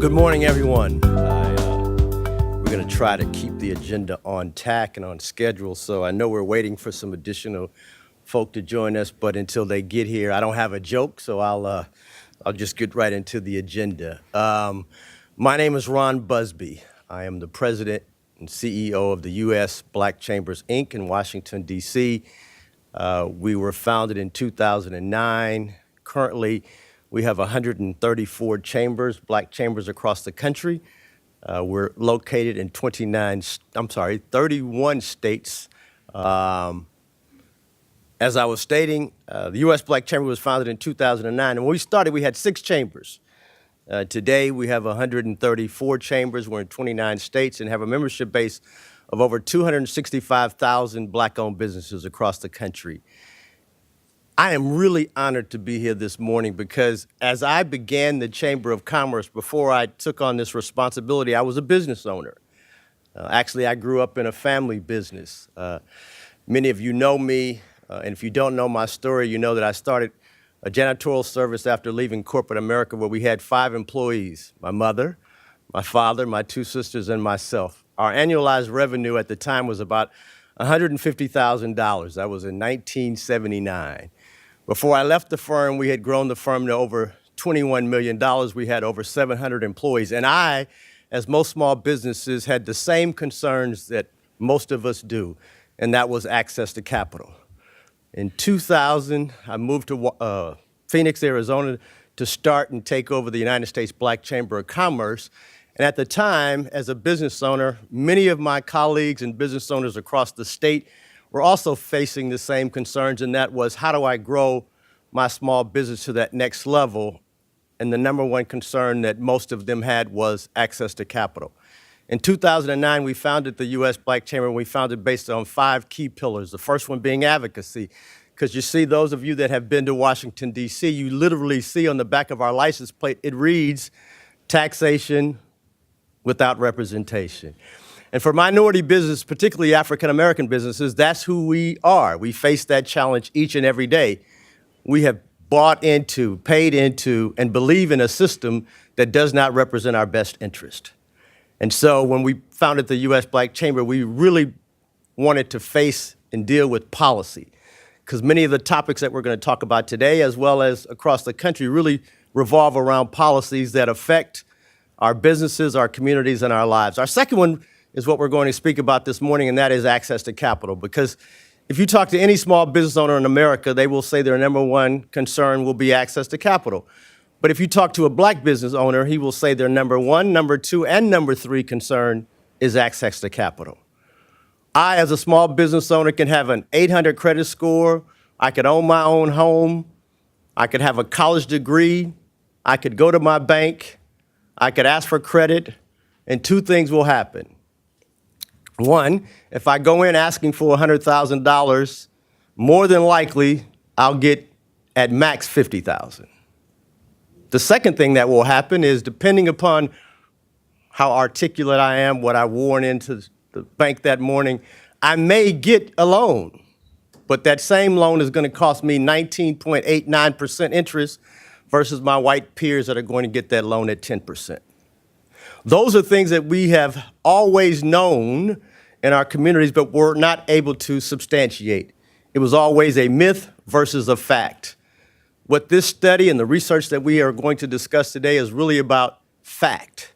Good morning, everyone. We're going to try to keep the agenda on tack and on schedule, so I know we're waiting for some additional folk to join us, but until they get here, I don't have a joke, so I'll just get right into the agenda. My name is Ron Busby. I am the president and CEO of the U.S. Black Chambers, Inc. in Washington, D.C. We were founded in 2009. Currently, we have 134 chambers, black chambers across the country. We're located in 31 states. As I was stating, the U.S. Black Chamber was founded in 2009, and when we started, we had 6 chambers. Today, we have 134 chambers. We're in 29 states and have a membership base of over 265,000 black-owned businesses across the country. I am really honored to be here this morning because as I began the Chamber of Commerce, before I took on this responsibility, I was a business owner. Actually, I grew up in a family business. Many of you know me, and if you don't know my story, you know that I started a janitorial service after leaving corporate America where we had 5 employees, my mother, my father, my 2 sisters, and myself. Our annualized revenue at the time was about $150,000. That was in 1979. Before I left the firm, we had grown the firm to over $21 million. We had over 700 employees. And I, as most small businesses, had the same concerns that most of us do, and that was access to capital. In 2000, I moved to Phoenix, Arizona, to start and take over the United States Black Chamber of Commerce. And at the time, as a business owner, many of my colleagues and business owners across the state were also facing the same concerns, and that was, how do I grow my small business to that next level? And the number one concern that most of them had was access to capital. In 2009, we founded the U.S. Black Chamber, and we founded it based on 5 key pillars, the first one being advocacy. Because you see, those of you that have been to Washington, D.C., you literally see on the back of our license plate, it reads, taxation without representation. And for minority business, particularly African-American businesses, that's who we are. We face that challenge each and every day. We have bought into, paid into, and believe in a system that does not represent our best interest. And so when we founded the U.S. Black Chamber, we really wanted to face and deal with policy, because many of the topics that we're going to talk about today, as well as across the country, really revolve around policies that affect our businesses, our communities, and our lives. Our second one is what we're going to speak about this morning, and that is access to capital. Because if you talk to any small business owner in America, they will say their number one concern will be access to capital. But if you talk to a black business owner, he will say their number 1, number 2, and number 3 concern is access to capital. I, as a small business owner, can have an 800 credit score. I could own my own home. I could have a college degree. I could go to my bank. I could ask for credit, and 2 things will happen. 1, if I go in asking for $100,000, more than likely I'll get at max $50,000. The second thing that will happen is, depending upon how articulate I am, what I wore into the bank that morning, I get a loan, but that same loan is going to cost me 19.89% interest versus my white peers that are going to get that loan at 10%. Those are things that we have always known in our communities, but were not able to substantiate. It was always a myth versus a fact. What this study and the research that we are going to discuss today is really about fact.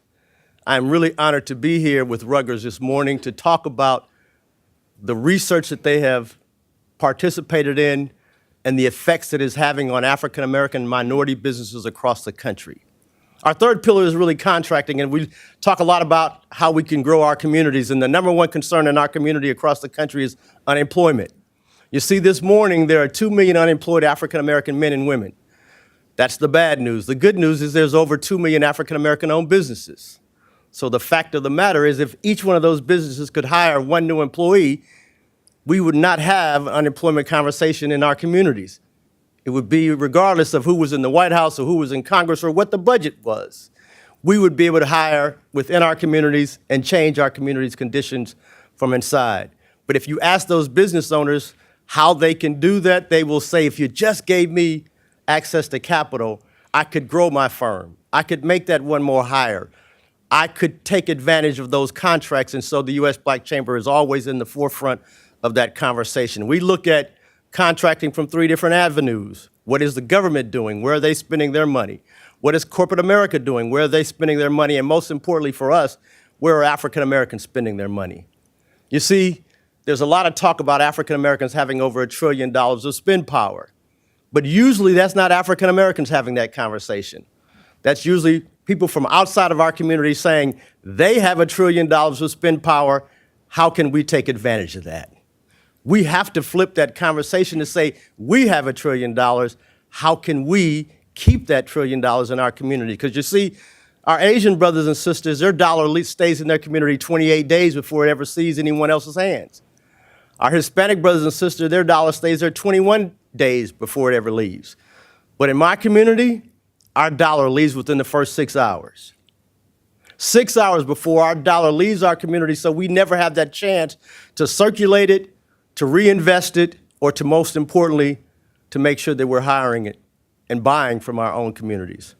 I'm really honored to be here with Rutgers this morning to talk about the research that they have participated in and the effects it is having on African-American minority businesses across the country. Our third pillar is really contracting, and we talk a lot about how we can grow our communities, and the number one concern in our community across the country is unemployment. You see, this morning, there are 2 million unemployed African-American men and women. That's the bad news. The good news is there's over 2 million African-American-owned businesses. So the fact of the matter is, if each one of those businesses could hire 1 new employee, we would not have an unemployment conversation in our communities. It would be regardless of who was in the White House or who was in Congress or what the budget was. We would be able to hire within our communities and change our communities' conditions from inside. But if you ask those business owners how they can do that, they will say, if you just gave me access to capital, I could grow my firm. I could make that one more higher. I could take advantage of those contracts, and so the U.S. Black Chamber is always in the forefront of that conversation. We look at contracting from 3 different avenues. What is the government doing? Where are they spending their money? What is corporate America doing? Where are they spending their money? And most importantly for us, where are African Americans spending their money? You see, there's a lot of talk about African Americans having over $1 trillion of spend power. But usually that's not African Americans having that conversation. That's usually people from outside of our community saying they have $1 trillion of spend power. How can we take advantage of that? We have to flip that conversation to say we have $1 trillion. How can we keep that $1 trillion in our community? Because you see, our Asian brothers and sisters, their dollar stays in their community 28 days before it ever sees anyone else's hands. Our Hispanic brothers and sisters, their dollar stays there 21 days before it ever leaves. But in my community, our dollar leaves within the first 6 hours. 6 hours before our dollar leaves our community, so we never have that chance to circulate it, to reinvest it, or to, most importantly, to make sure that we're hiring it and buying from our own communities.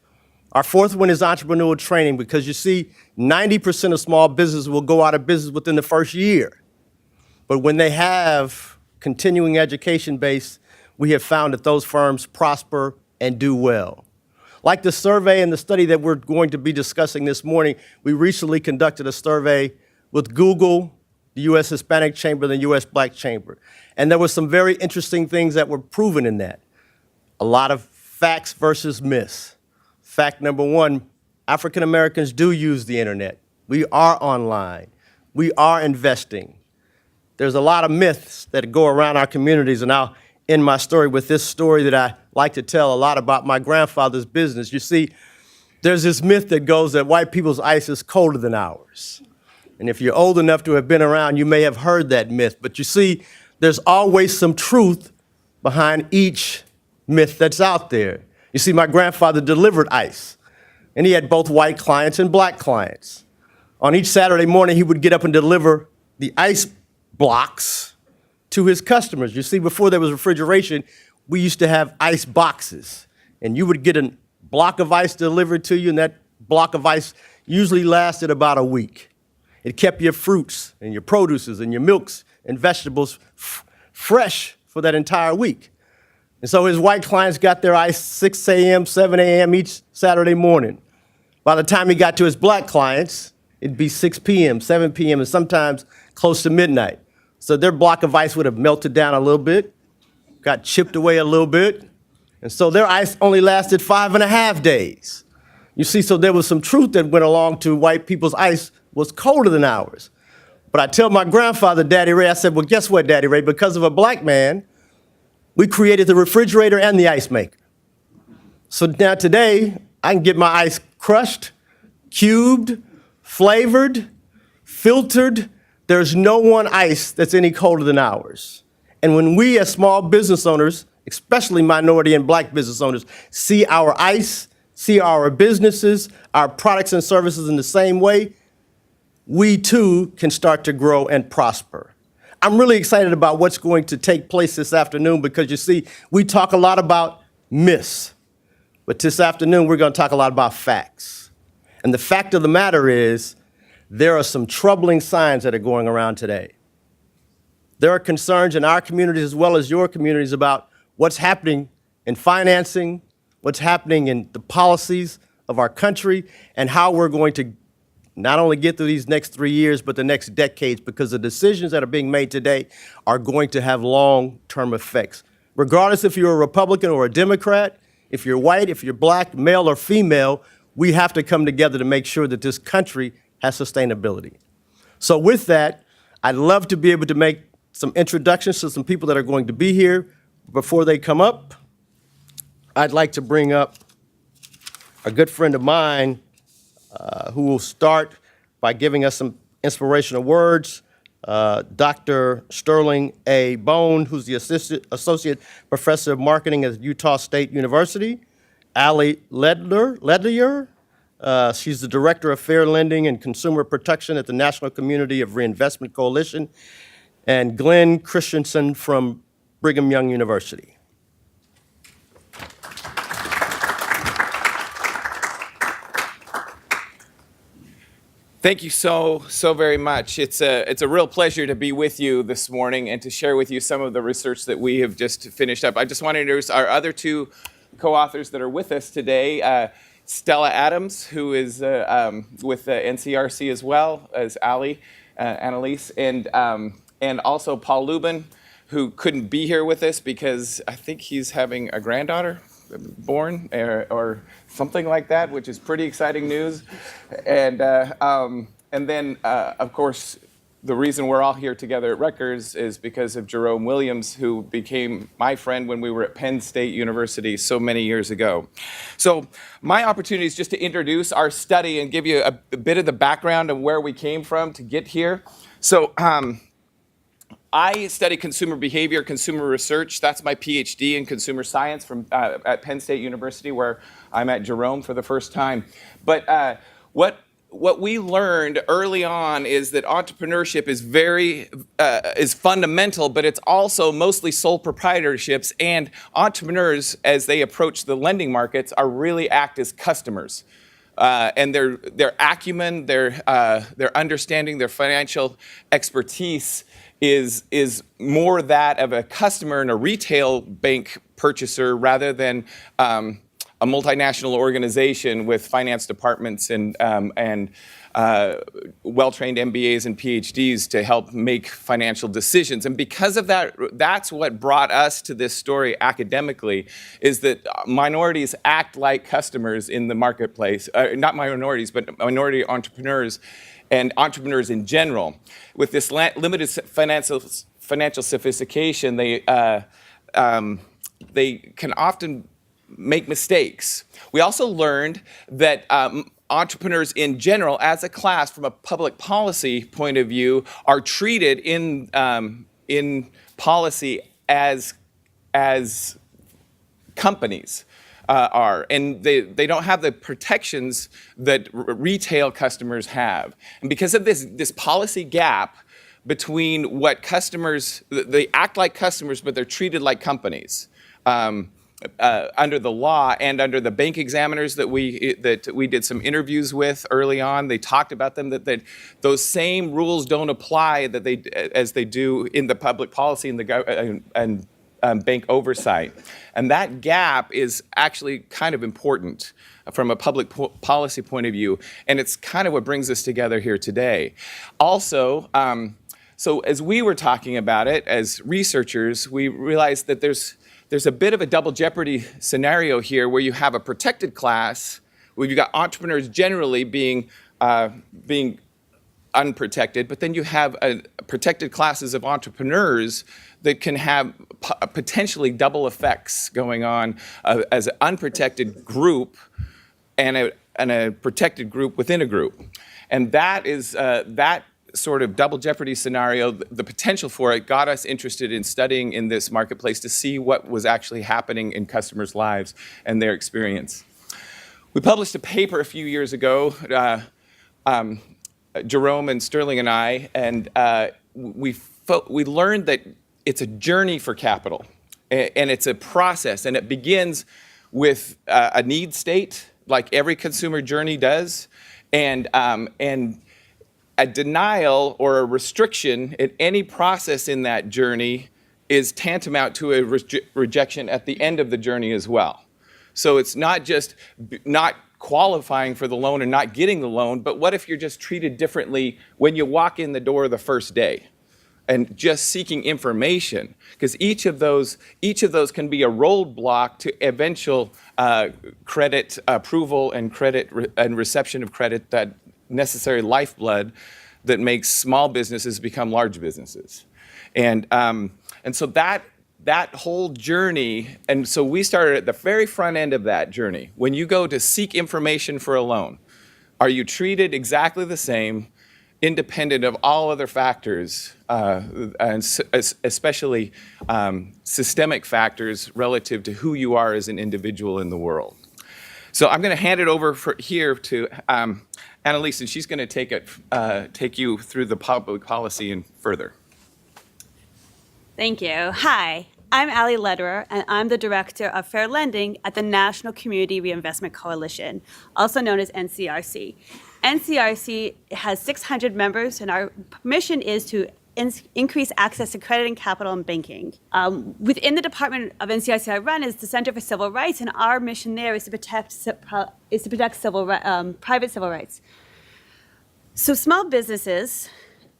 Our fourth one is entrepreneurial training, because you see, 90% of small businesses will go out of business within the first year. But when they have continuing education base, we have found that those firms prosper and do well. Like the survey and the study that we're going to be discussing this morning, we recently conducted a survey with Google, the U.S. Hispanic Chamber, and the U.S. Black Chamber. And there were some very interesting things that were proven in that. A lot of facts versus myths. Fact number one, African Americans do use the internet. We are online. We are investing. There's a lot of myths that go around our communities, and I'll end my story with this story that I like to tell a lot about my grandfather's business. You see, there's this myth that goes that white people's ice is colder than ours. And if you're old enough to have been around, you may have heard that myth. But you see, there's always some truth behind each myth that's out there. You see, my grandfather delivered ice, and he had both white clients and black clients. On each Saturday morning, he would get up and deliver the ice blocks to his customers. You see, before there was refrigeration, we used to have ice boxes, and you would get a block of ice delivered to you, and that block of ice usually lasted about a week. It kept your fruits and your produces and your milks and vegetables fresh for that entire week. And so his white clients got their ice 6 a.m., 7 a.m. each Saturday morning. By the time he got to his black clients, it'd be 6 p.m., 7 p.m., and sometimes close to midnight. So their block of ice would have melted down a little bit, got chipped away a little bit, and so their ice only lasted 5.5 days. You see, so there was some truth that went along to white people's ice was colder than ours. But I tell my grandfather, Daddy Ray, I said, well, guess what, Daddy Ray? Because of a black man, we created the refrigerator and the ice maker. So now today, I can get my ice crushed, cubed, flavored, filtered. There's no one ice that's any colder than ours. And when we as small business owners, especially minority and black business owners, see our ice, see our businesses, our products and services in the same way, we too can start to grow and prosper. I'm really excited about what's going to take place this afternoon, because you see, we talk a lot about myths, but this afternoon we're going to talk a lot about facts. And the fact of the matter is, there are some troubling signs that are going around today. There are concerns in our communities as well as your communities about what's happening in financing, what's happening in the policies of our country, and how we're going to not only get through these next 3 years, but the next decades, because the decisions that are being made today are going to have long-term effects. Regardless if you're a Republican or a Democrat, if you're white, if you're black, male or female, we have to come together to make sure that this country has sustainability. So with that, I'd love to be able to make some introductions to some people that are going to be here. Before they come up, I'd like to bring up a good friend of mine, who will start by giving us some inspirational words. Dr. Sterling A. Bone, who's the Associate Professor of Marketing at Utah State University. Allie Ledlier, she's the Director of Fair Lending and Consumer Protection at the National Community of Reinvestment Coalition. And Glenn Christensen from Brigham Young University. Thank you so very much. It's a real pleasure to be with you this morning and to share with you some of the research that we have just finished up. I just want to introduce our other two co-authors that are with us today. Stella Adams, who is with NCRC as well as Annalise, and also Paul Lubin, who couldn't be here with us because I think he's having a granddaughter born or something like that, which is pretty exciting news. And then, of course, the reason we're all here together at Rutgers is because of Jerome Williams, who became my friend when we were at Penn State University so many years ago. So my opportunity is just to introduce our study and give you a bit of the background of where we came from to get here. So I study consumer behavior, consumer research. That's my PhD in consumer science from at Penn State University, where I'm at Jerome for the first time. But what we learned early on is that entrepreneurship is fundamental, but it's also mostly sole proprietorships. And entrepreneurs, as they approach the lending markets, are really act as customers. And their acumen, their understanding, their financial expertise is more that of a customer and a retail bank purchaser rather than a multinational organization with finance departments and well-trained MBAs and PhDs to help make financial decisions. And because of that, that's what brought us to this story academically, is that minorities act like customers in the marketplace. Not minorities, but minority entrepreneurs and entrepreneurs in general. With this limited financial sophistication, they can often make mistakes. We also learned that entrepreneurs in general, as a class, from a public policy point of view, are treated in policy as companies are, and they don't have the protections that retail customers have. And because of this policy gap between what customers, they act like customers, but they're treated like companies. Under the law and under the bank examiners that we did some interviews with early on, they talked about them that those same rules don't apply as they do in the public policy and bank oversight. And that gap is actually kind of important from a public policy point of view, and it's kind of what brings us together here today. Also, so as we were talking about it as researchers, we realized that there's a bit of a double jeopardy scenario here where you have a protected class, where you've got entrepreneurs generally being unprotected, but then you have protected classes of entrepreneurs that can have potentially double effects going on as an unprotected group and a protected group within a group. And that is that sort of double jeopardy scenario, the potential for it got us interested in studying in this marketplace to see what was actually happening in customers' lives and their experience. We published a paper a few years ago, Jerome and Sterling and I, and we learned that it's a journey for capital, and it's a process, and it begins with a need state, like every consumer journey does, and a denial or a restriction in any process in that journey is tantamount to a rejection at the end of the journey as well. So it's not just not qualifying for the loan and not getting the loan, but what if you're just treated differently when you walk in the door the first day and just seeking information? Because each of those can be a roadblock to eventual credit approval and and reception of credit, that necessary lifeblood that makes small businesses become large businesses. And so that whole journey, and so we started at the very front end of that journey. When you go to seek information for a loan, are you treated exactly the same, independent of all other factors, and especially systemic factors relative to who you are as an individual in the world? So I'm going to hand it over here to Annalise, and she's going to take you through the public policy and further. Thank you. Hi, I'm Ali Lederer, and I'm the Director of Fair Lending at the National Community Reinvestment Coalition, also known as NCRC. NCRC has 600 members, and our mission is to increase access to credit and capital and banking. Within the department of NCRC I run is the Center for Civil Rights, and our mission there is to protect private civil rights. So small businesses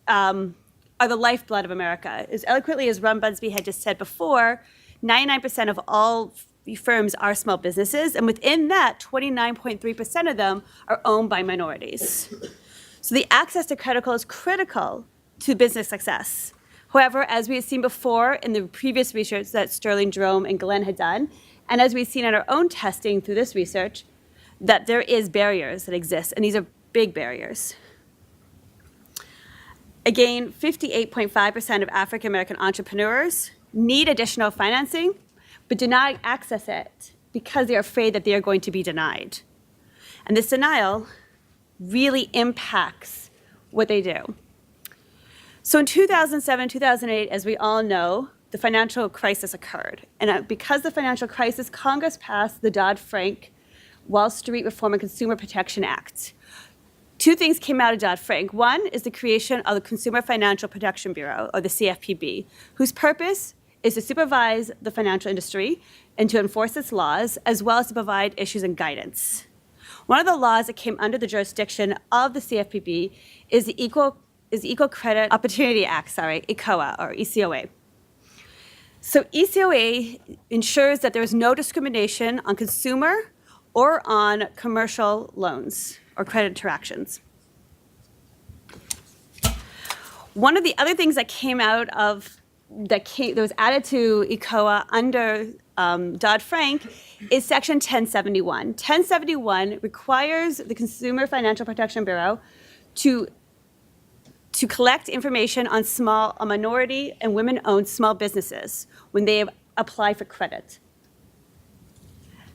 are the lifeblood of America. As eloquently as Ron Bunsby had just said before, 99% of all firms are small businesses, and within that, 29.3% of them are owned by minorities. So the access to credit is critical to business success. However, as we had seen before in the previous research that Sterling, Jerome, and Glenn had done, and as we've seen in our own testing through this research, that there is barriers that exist, and these are big barriers. Again, 58.5% of African American entrepreneurs need additional financing, but do not access it because they're afraid that they are going to be denied. And this denial really impacts what they do. So in 2007, 2008, as we all know, the financial crisis occurred. And because of the financial crisis, Congress passed the Dodd-Frank Wall Street Reform and Consumer Protection Act. Two things came out of Dodd-Frank. One is the creation of the Consumer Financial Protection Bureau, or the CFPB, whose purpose is to supervise the financial industry and to enforce its laws, as well as to provide issues and guidance. One of the laws that came under the jurisdiction of the CFPB is the Equal Credit Opportunity Act, ECOA, or ECOA. So ECOA ensures that there is no discrimination on consumer or on commercial loans or credit interactions. One of the other things that came out of that was added to ECOA under Dodd-Frank is Section 1071. 1071 requires the Consumer Financial Protection Bureau to collect information on minority and women-owned small businesses when they apply for credit.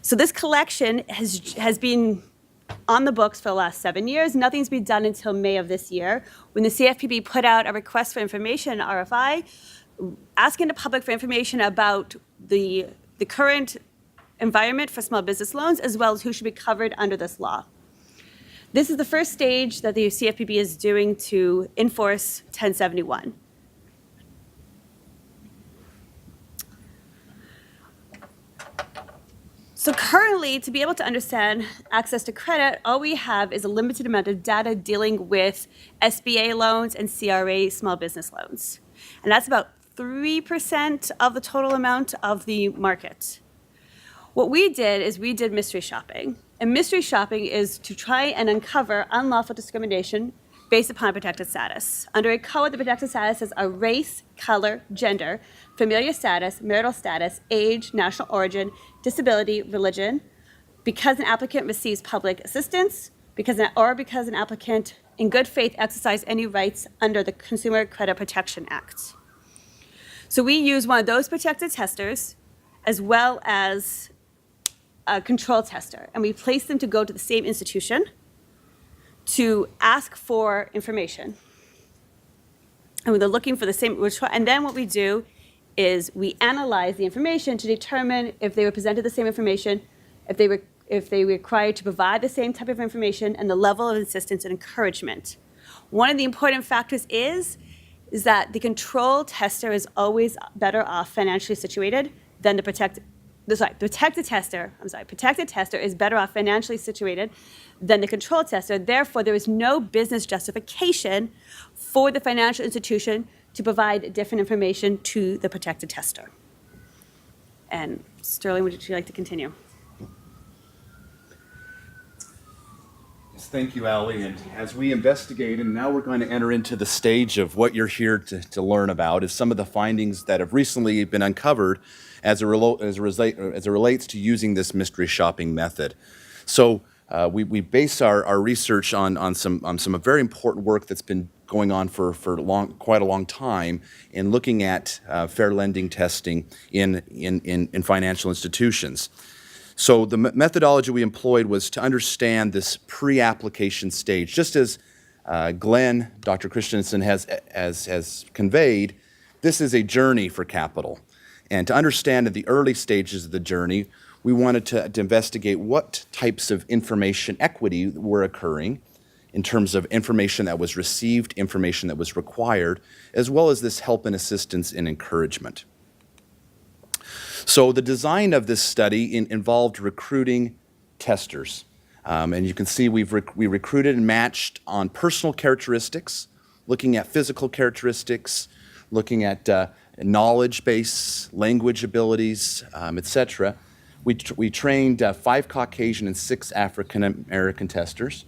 So this collection has been on the books for the last 7 years. Nothing's been done until May of this year, when the CFPB put out a request for information, RFI, asking the public for information about the current environment for small business loans, as well as who should be covered under this law. This is the first stage that the CFPB is doing to enforce 1071. So currently, to be able to understand access to credit, all we have is a limited amount of data dealing with SBA loans and CRA small business loans. And that's about 3% of the total amount of the market. What we did is we did mystery shopping. And mystery shopping is to try and uncover unlawful discrimination based upon protected status. Under ECOA, the protected status is a race, color, gender, familial status, marital status, age, national origin, disability, religion, because an applicant receives public assistance, because an applicant in good faith exercised any rights under the Consumer Credit Protection Act. So we use one of those protected testers as well as a control tester, and we place them to go to the same institution to ask for information. And when they're looking for the same, and then what we do is we analyze the information to determine if they were presented the same information, if they were required to provide the same type of information, and the level of assistance and encouragement. One of the important factors is that the control tester is always better off financially situated than the protected tester is better off financially situated than the control tester. Therefore, there is no business justification for the financial institution to provide different information to the protected tester. And Sterling, would you like to continue? Yes, thank you, Allie. And as we investigate, and now we're going to enter into the stage of what you're here to learn about, is some of the findings that have recently been uncovered as it relates to using this mystery shopping method. So we base our research on some very important work that's been going on for quite a long time in looking at fair lending testing in financial institutions. So the methodology we employed was to understand this pre-application stage. Just as Glenn, Dr. Christensen has conveyed, this is a journey for capital. And to understand at the early stages of the journey, we wanted to investigate what types of information equity were occurring in terms of information that was received, information that was required, as well as this help and assistance and encouragement. So the design of this study involved recruiting testers. And you can see we recruited and matched on personal characteristics, looking at physical characteristics, looking at knowledge base, language abilities, etc. We trained 5 Caucasian and 6 African American testers.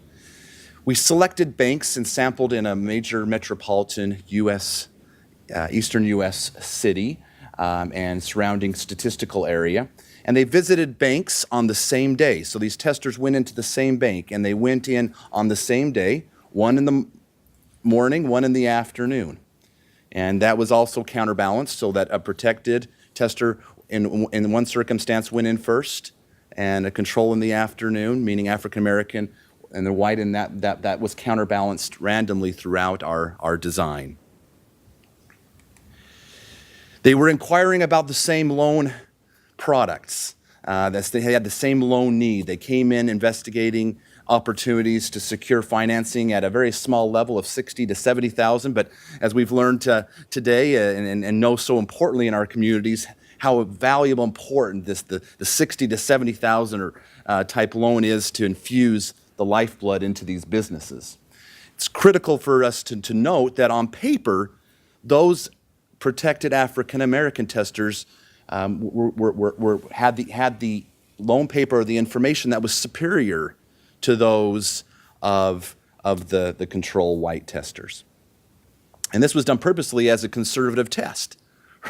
We selected banks and sampled in a major metropolitan U.S., eastern U.S. city and surrounding statistical area. And they visited banks on the same day. So these testers went into the same bank, and they went in on the same day, one in the morning, one in the afternoon. And that was also counterbalanced so that a protected tester in one circumstance went in first, and a control in the afternoon, meaning African American and the white, and that was counterbalanced randomly throughout our design. They were inquiring about the same loan products. They had the same loan need. They came in investigating opportunities to secure financing at a very small level of $60,000 to $70,000. But as we've learned today and know so importantly in our communities, how valuable, important the $60,000 to $70,000 type loan is to infuse the lifeblood into these businesses. It's critical for us to note that on paper, those protected African American testers had the loan paper or the information that was superior to those of the control white testers. And this was done purposely as a conservative test,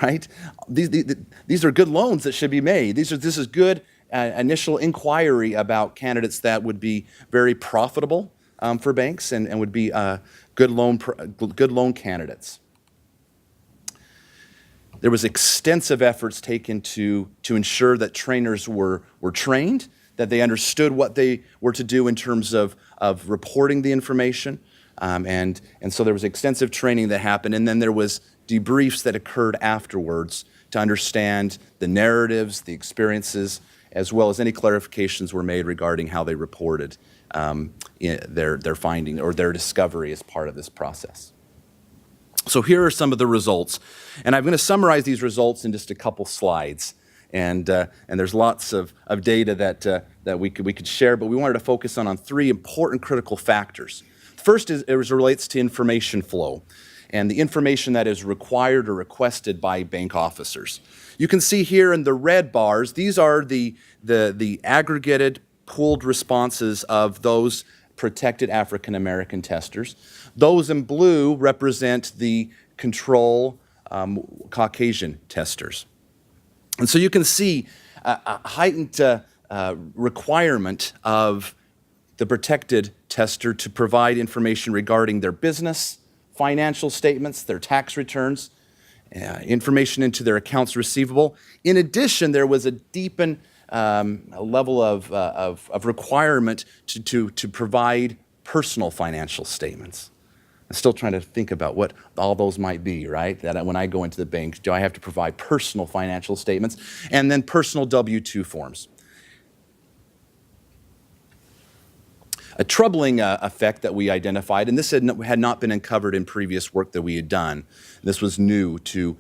right? These are good loans that should be made. This is good initial inquiry about candidates that would be very profitable for banks and would be good loan candidates. There was extensive efforts taken to ensure that trainers were trained, that they understood what they were to do in terms of reporting the information. And so there was extensive training that happened, and then there was debriefs that occurred afterwards to understand the narratives, the experiences, as well as any clarifications were made regarding how they reported their finding or their discovery as part of this process. So here are some of the results, and I'm going to summarize these results in just a couple slides. And there's lots of data that we could share, but we wanted to focus on 3 important critical factors. First is it relates to information flow and the information that is required or requested by bank officers. You can see here in the red bars, these are the aggregated pooled responses of those protected African American testers. Those in blue represent the control Caucasian testers. And so you can see a heightened requirement of the protected tester to provide information regarding their business, financial statements, their tax returns, information into their accounts receivable. In addition, there was a deepened level of requirement to provide personal financial statements. I'm still trying to think about what all those might be, right? That when I go into the bank, do I have to provide personal financial statements? And then personal W-2 forms. A troubling effect that we identified, and this had not been uncovered in previous work that we had done. This was new to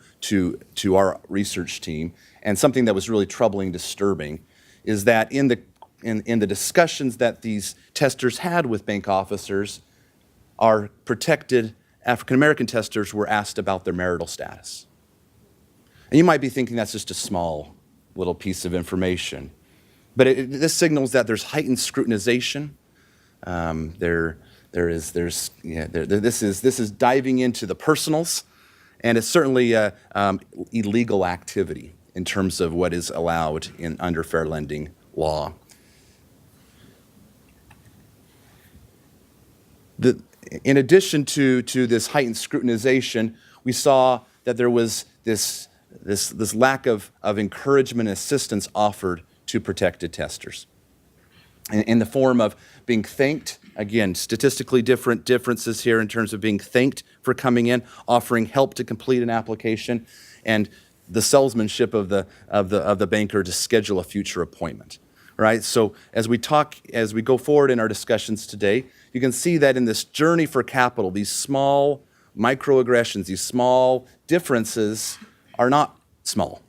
our research team, and something that was really troubling, disturbing, is that in the discussions that these testers had with bank officers, our protected African American testers were asked about their marital status. And you might be thinking that's just a small little piece of information, but this signals that there's heightened scrutinization. This is diving into the personals, and it's certainly illegal activity in terms of what is allowed under fair lending law. In addition to this heightened scrutinization, we saw that there was this lack of encouragement and assistance offered to protected testers in the form of being thanked. Again, statistically differences here in terms of being thanked for coming in, offering help to complete an application, and the salesmanship of the banker to schedule a future appointment. right? So as we go forward in our discussions today, you can see that in this journey for capital, these small microaggressions, these small differences are not small.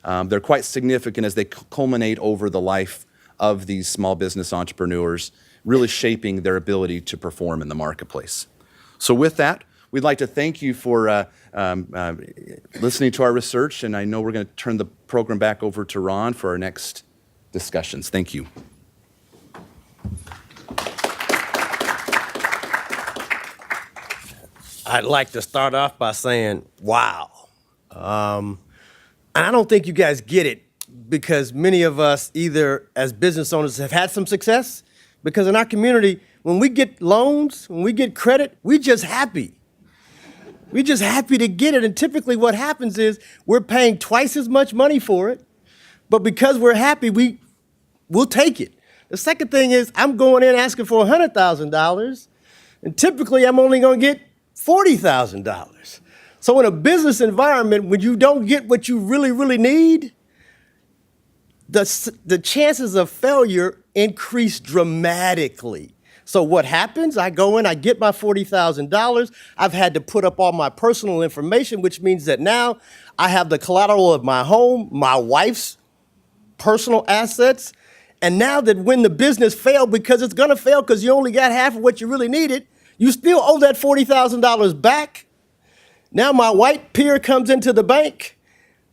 They're quite significant as they culminate over the life of these small business entrepreneurs, really shaping their ability to perform in the marketplace. So with that, we'd like to thank you for listening to our research, and I know we're going to turn the program back over to Ron for our next discussions. Thank you. I'd like to start off by saying, wow. And I don't think you guys get it because many of us, either as business owners, have had some success. Because in our community, when we get loans, when we get credit, we just happy. We're just happy to get it. And typically what happens is we're paying twice as much money for it. But because we're happy, we'll take it. The second thing is I'm going in asking for $100,000. And typically I'm only going to get $40,000. So in a business environment, when you don't get what you really, really need, the chances of failure increase dramatically. So what happens? I go in, I get my $40,000. I've had to put up all my personal information, which means that now I have the collateral of my home, my wife's personal assets. And now that when the business failed, because it's going to fail because you only got half of what you really needed, you still owe that $40,000 back. Now my white peer comes into the bank.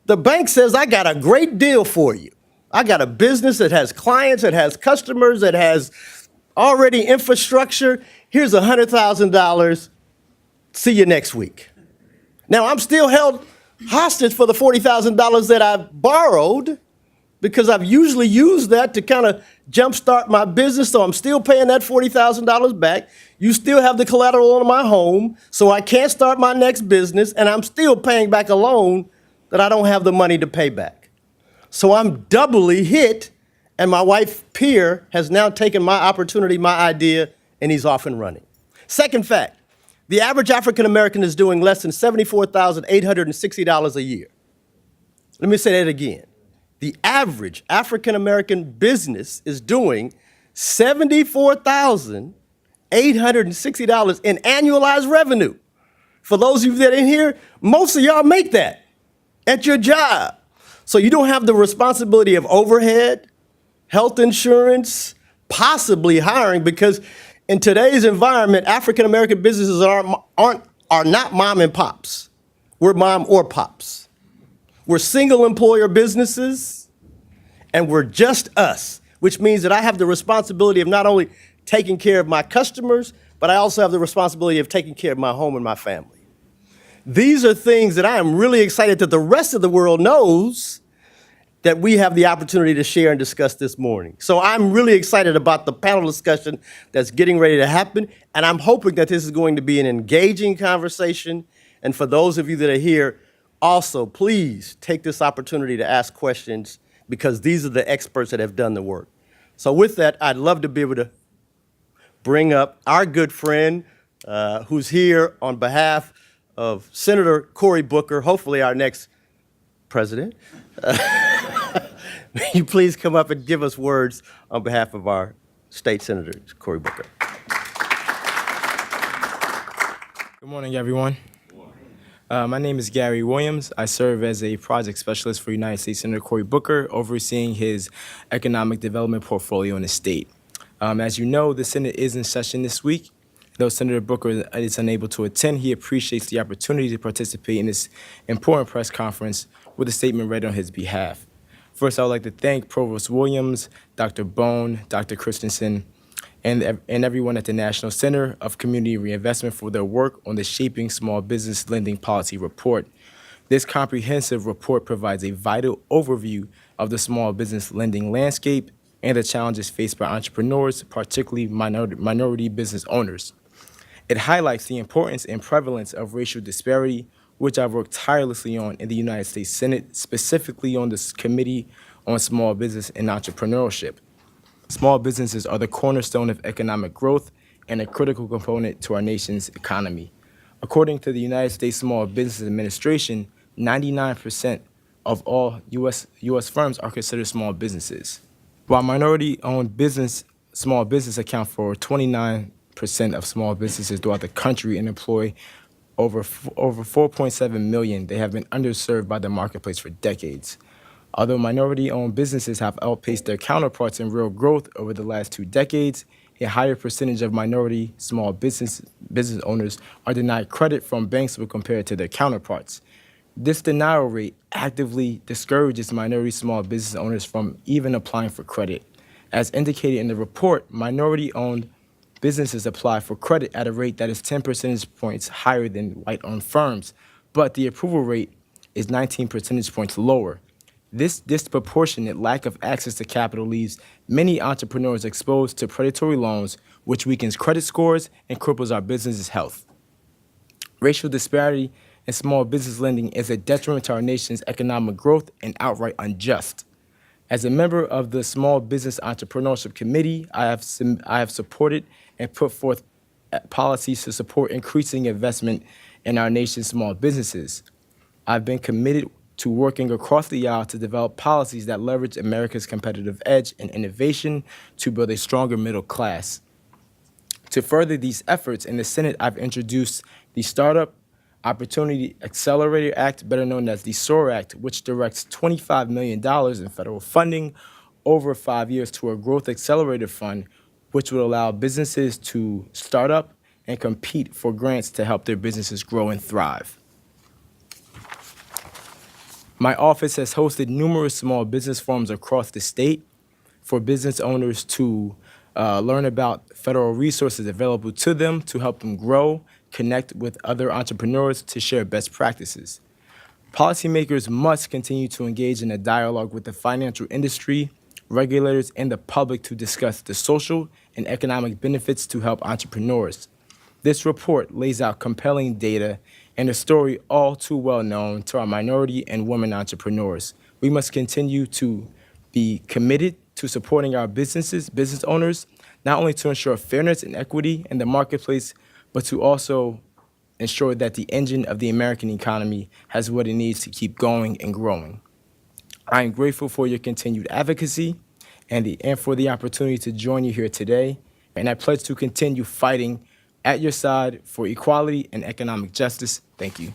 The bank says, I got a great deal for you. I got a business that has clients, that has customers, that has already infrastructure. Here's $100,000. See you next week. Now I'm still held hostage for the $40,000 that I borrowed because I've usually used that to kind of jumpstart my business. So I'm still paying that $40,000 back. You still have the collateral on my home, so I can't start my next business, and I'm still paying back a loan that I don't have the money to pay back. So I'm doubly hit, and my wife, Pierre, has now taken my opportunity, my idea, and he's off and running. Second fact, the average African American is doing less than $74,860 a year. Let me say that again. The average African American business is doing $74,860 in annualized revenue. For those of you that are in here, most of y'all make that at your job. So you don't have the responsibility of overhead, health insurance, possibly hiring, because in today's environment, African American businesses are not mom and pops. We're mom or pops. We're single employer businesses, and we're just us, which means that I have the responsibility of not only taking care of my customers, but I also have the responsibility of taking care of my home and my family. These are things that I am really excited that the rest of the world knows that we have the opportunity to share and discuss this morning. So I'm really excited about the panel discussion that's getting ready to happen, and I'm hoping that this is going to be an engaging conversation. And for those of you that are here, also, please take this opportunity to ask questions because these are the experts that have done the work. So with that, I'd love to be able to bring up our good friend who's here on behalf of Senator Cory Booker, hopefully our next president. May you please come up and give us words on behalf of our state senator, Cory Booker. Good morning, everyone. My name is Gary Williams. I serve as a project specialist for United States Senator Cory Booker, overseeing his economic development portfolio in the state. As you know, the Senate is in session this week. Though Senator Booker is unable to attend, he appreciates the opportunity to participate in this important press conference with a statement read on his behalf. First, I would like to thank Provost Williams, Dr. Bone, Dr. Christensen, and everyone at the National Center of Community Reinvestment for their work on the Shaping Small Business Lending Policy Report. This comprehensive report provides a vital overview of the small business lending landscape and the challenges faced by entrepreneurs, particularly minority business owners. It highlights the importance and prevalence of racial disparity, which I've worked tirelessly on in the United States Senate, specifically on this Committee on Small Business and Entrepreneurship. Small businesses are the cornerstone of economic growth and a critical component to our nation's economy. According to the United States Small Business Administration, 99% of all U.S. firms are considered small businesses. While minority-owned small business account for 29% of small businesses throughout the country and employ over 4.7 million, they have been underserved by the marketplace for decades. Although minority-owned businesses have outpaced their counterparts in real growth over the last 2 decades, a higher percentage of minority small business owners are denied credit from banks when compared to their counterparts. This denial rate actively discourages minority small business owners from even applying for credit. As indicated in the report, minority-owned businesses apply for credit at a rate that is 10 percentage points higher than white-owned firms, but the approval rate is 19 percentage points lower. This disproportionate lack of access to capital leaves many entrepreneurs exposed to predatory loans, which weakens credit scores and cripples our business's health. Racial disparity in small business lending is a detriment to our nation's economic growth and outright unjust. As a member of the Small Business Entrepreneurship Committee, I have supported and put forth policies to support increasing investment in our nation's small businesses. I've been committed to working across the aisle to develop policies that leverage America's competitive edge and innovation to build a stronger middle class. To further these efforts, in the Senate, I've introduced the Startup Opportunity Accelerator Act, better known as the SOAR Act, which directs $25 million in federal funding over 5 years to a growth accelerator fund, which would allow businesses to start up and compete for grants to help their businesses grow and thrive. My office has hosted numerous small business forums across the state for business owners to learn about federal resources available to them to help them grow, connect with other entrepreneurs to share best practices. Policymakers must continue to engage in a dialogue with the financial industry, regulators, and the public to discuss the social and economic benefits to help entrepreneurs. This report lays out compelling data and a story all too well known to our minority and women entrepreneurs. We must continue to be committed to supporting our business owners, not only to ensure fairness and equity in the marketplace, but to also ensure that the engine of the American economy has what it needs to keep going and growing. I am grateful for your continued advocacy and for the opportunity to join you here today, and I pledge to continue fighting at your side for equality and economic justice. Thank you.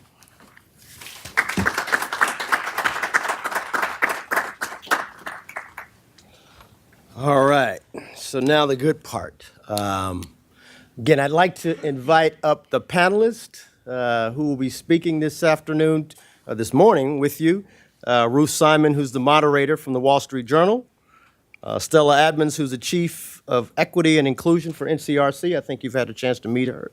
All right, so now the good part. Again, I'd like to invite up the panelists who will be speaking this morning with you. Ruth Simon, who's the moderator from the Wall Street Journal. Stella Admons, who's the Chief of Equity and Inclusion for NCRC. I think you've had a chance to meet her.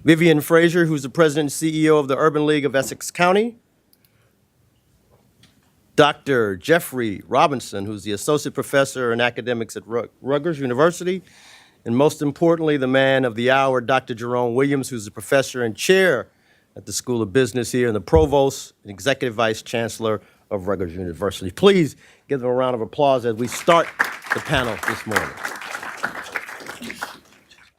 Vivian Fraser, who's the President and CEO of the Urban League of Essex County. Dr. Jeffrey Robinson, who's the Associate Professor in Academics at Rutgers University. And most importantly, the man of the hour, Dr. Jerome Williams, who's the Professor and Chair at the School of Business here and the Provost and Executive Vice Chancellor of Rutgers University. Please give them a round of applause as we start the panel this morning.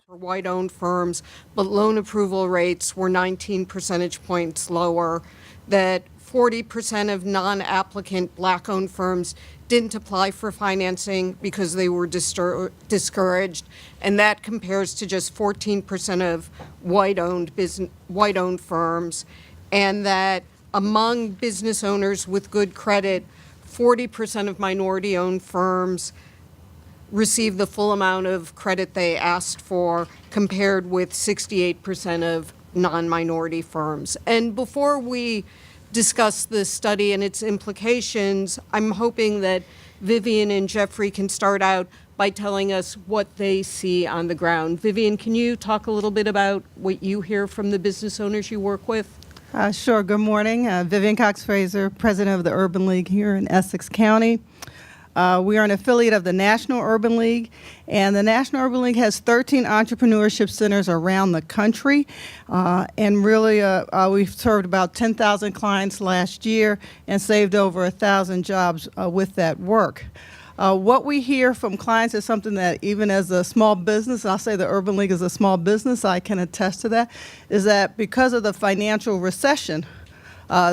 For white-owned firms, but loan approval rates were 19 percentage points lower, that 40% of non-applicant black-owned firms didn't apply for financing because they were discouraged, and that compares to just 14% of white-owned firms, and that among business owners with good credit, 40% of minority-owned firms received the full amount of credit they asked for, compared with 68% of non-minority firms. And before we discuss the study and its implications, I'm hoping that Vivian and Jeffrey can start out by telling us what they see on the ground. Vivian, can you talk a little bit about what you hear from the business owners you work with? Sure. Good morning. Vivian Cox-Fraser, President of the Urban League here in Essex County. We are an affiliate of the National Urban League, and the National Urban League has 13 entrepreneurship centers around the country, and really we've served about 10,000 clients last year and saved over 1,000 jobs with that work. What we hear from clients is something that even as a small business, and I'll say the Urban League is a small business, I can attest to that, is that because of the financial recession,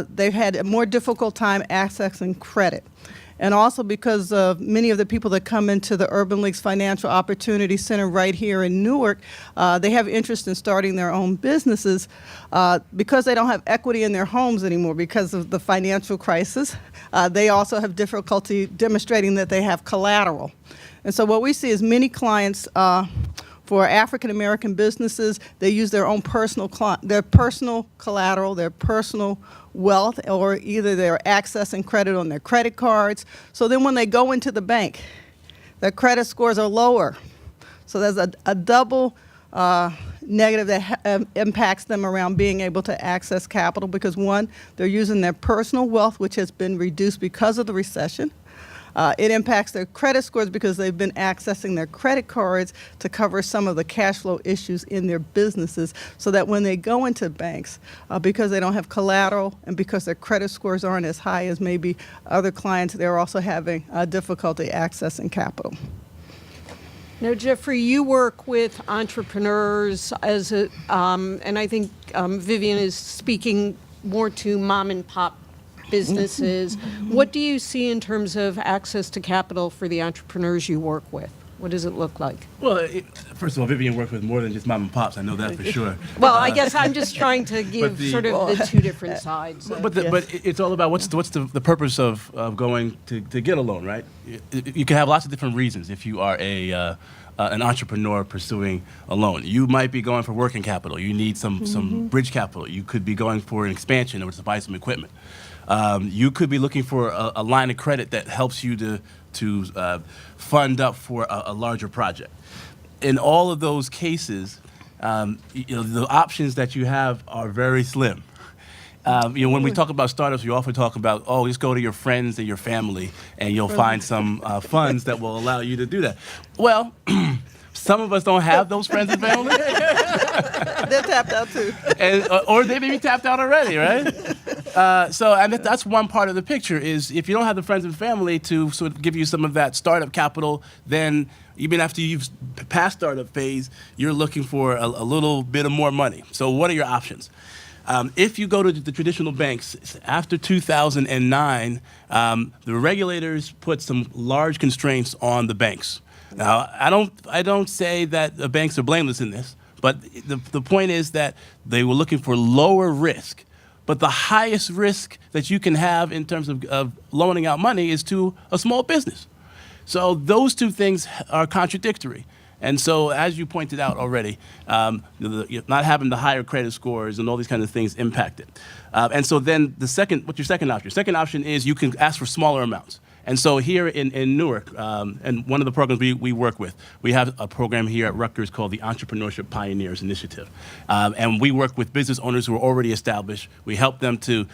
they've had a more difficult time accessing credit. and also because of many of the people that come into the Urban League's Financial Opportunity Center right here in Newark, they have interest in starting their own businesses because they don't have equity in their homes anymore because of the financial crisis. They also have difficulty demonstrating that they have collateral. And so what we see is many clients for African American businesses, they use their own personal collateral, their personal wealth, or either they're accessing credit on their credit cards. So then when they go into the bank, their credit scores are lower. So there's a double negative that impacts them around being able to access capital because, one, they're using their personal wealth, which has been reduced because of the recession. It impacts their credit scores because they've been accessing their credit cards to cover some of the cash flow issues in their businesses so that when they go into banks, because they don't have collateral and because their credit scores aren't as high as maybe other clients, they're also having difficulty accessing capital. Now, Jeffrey, you work with entrepreneurs and I think Vivian is speaking more to mom and pop businesses. What do you see in terms of access to capital for the entrepreneurs you work with? What does it look like? Well, first of all, Vivian works with more than just mom and pops. I know that for sure. Well, I guess I'm just trying to give sort of the two different sides. But it's all about what's the purpose of going to get a loan, right? You can have lots of different reasons if you are an entrepreneur pursuing a loan. You might be going for working capital. You need some bridge capital. You could be going for an expansion or to buy some equipment. You could be looking for a line of credit that helps you to fund up for a larger project. In all of those cases, the options that you have are very slim. When we talk about startups, we often talk about, just go to your friends and your family, and you'll find some funds that will allow you to do that. Well, some of us don't have those friends and family. They're tapped out too. Or they may be tapped out already, right? That's one part of the picture is if you don't have the friends and family to sort of give you some of that startup capital, then even after you've passed startup phase, you're looking for a little bit of more money. So what are your options? If you go to the traditional banks, after 2009, the regulators put some large constraints on the banks. Now, I don't say that the banks are blameless in this, but the point is that they were looking for lower risk. But the highest risk that you can have in terms of loaning out money is to a small business. So those two things are contradictory. And so, as you pointed out already, not having the higher credit scores and all these kinds of things impact it. And so then what's your second option? Your second option is you can ask for smaller amounts. And so here in Newark, and one of the programs we work with, we have a program here at Rutgers called the Entrepreneurship Pioneers Initiative. And we work with business owners who are already established. We help them to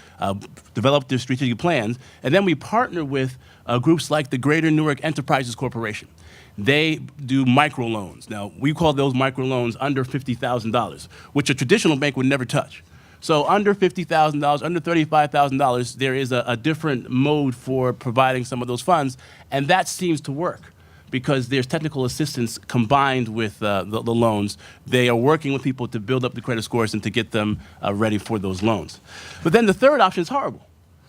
develop their strategic plans. And then we partner with groups like the Greater Newark Enterprises Corporation. They do microloans. Now, we call those microloans under $50,000, which a traditional bank would never touch. So under $50,000, under $35,000, there is a different mode for providing some of those funds, and that seems to work because there's technical assistance combined with the loans. They are working with people to build up the credit scores and to get them ready for those loans. But then the third option is horrible.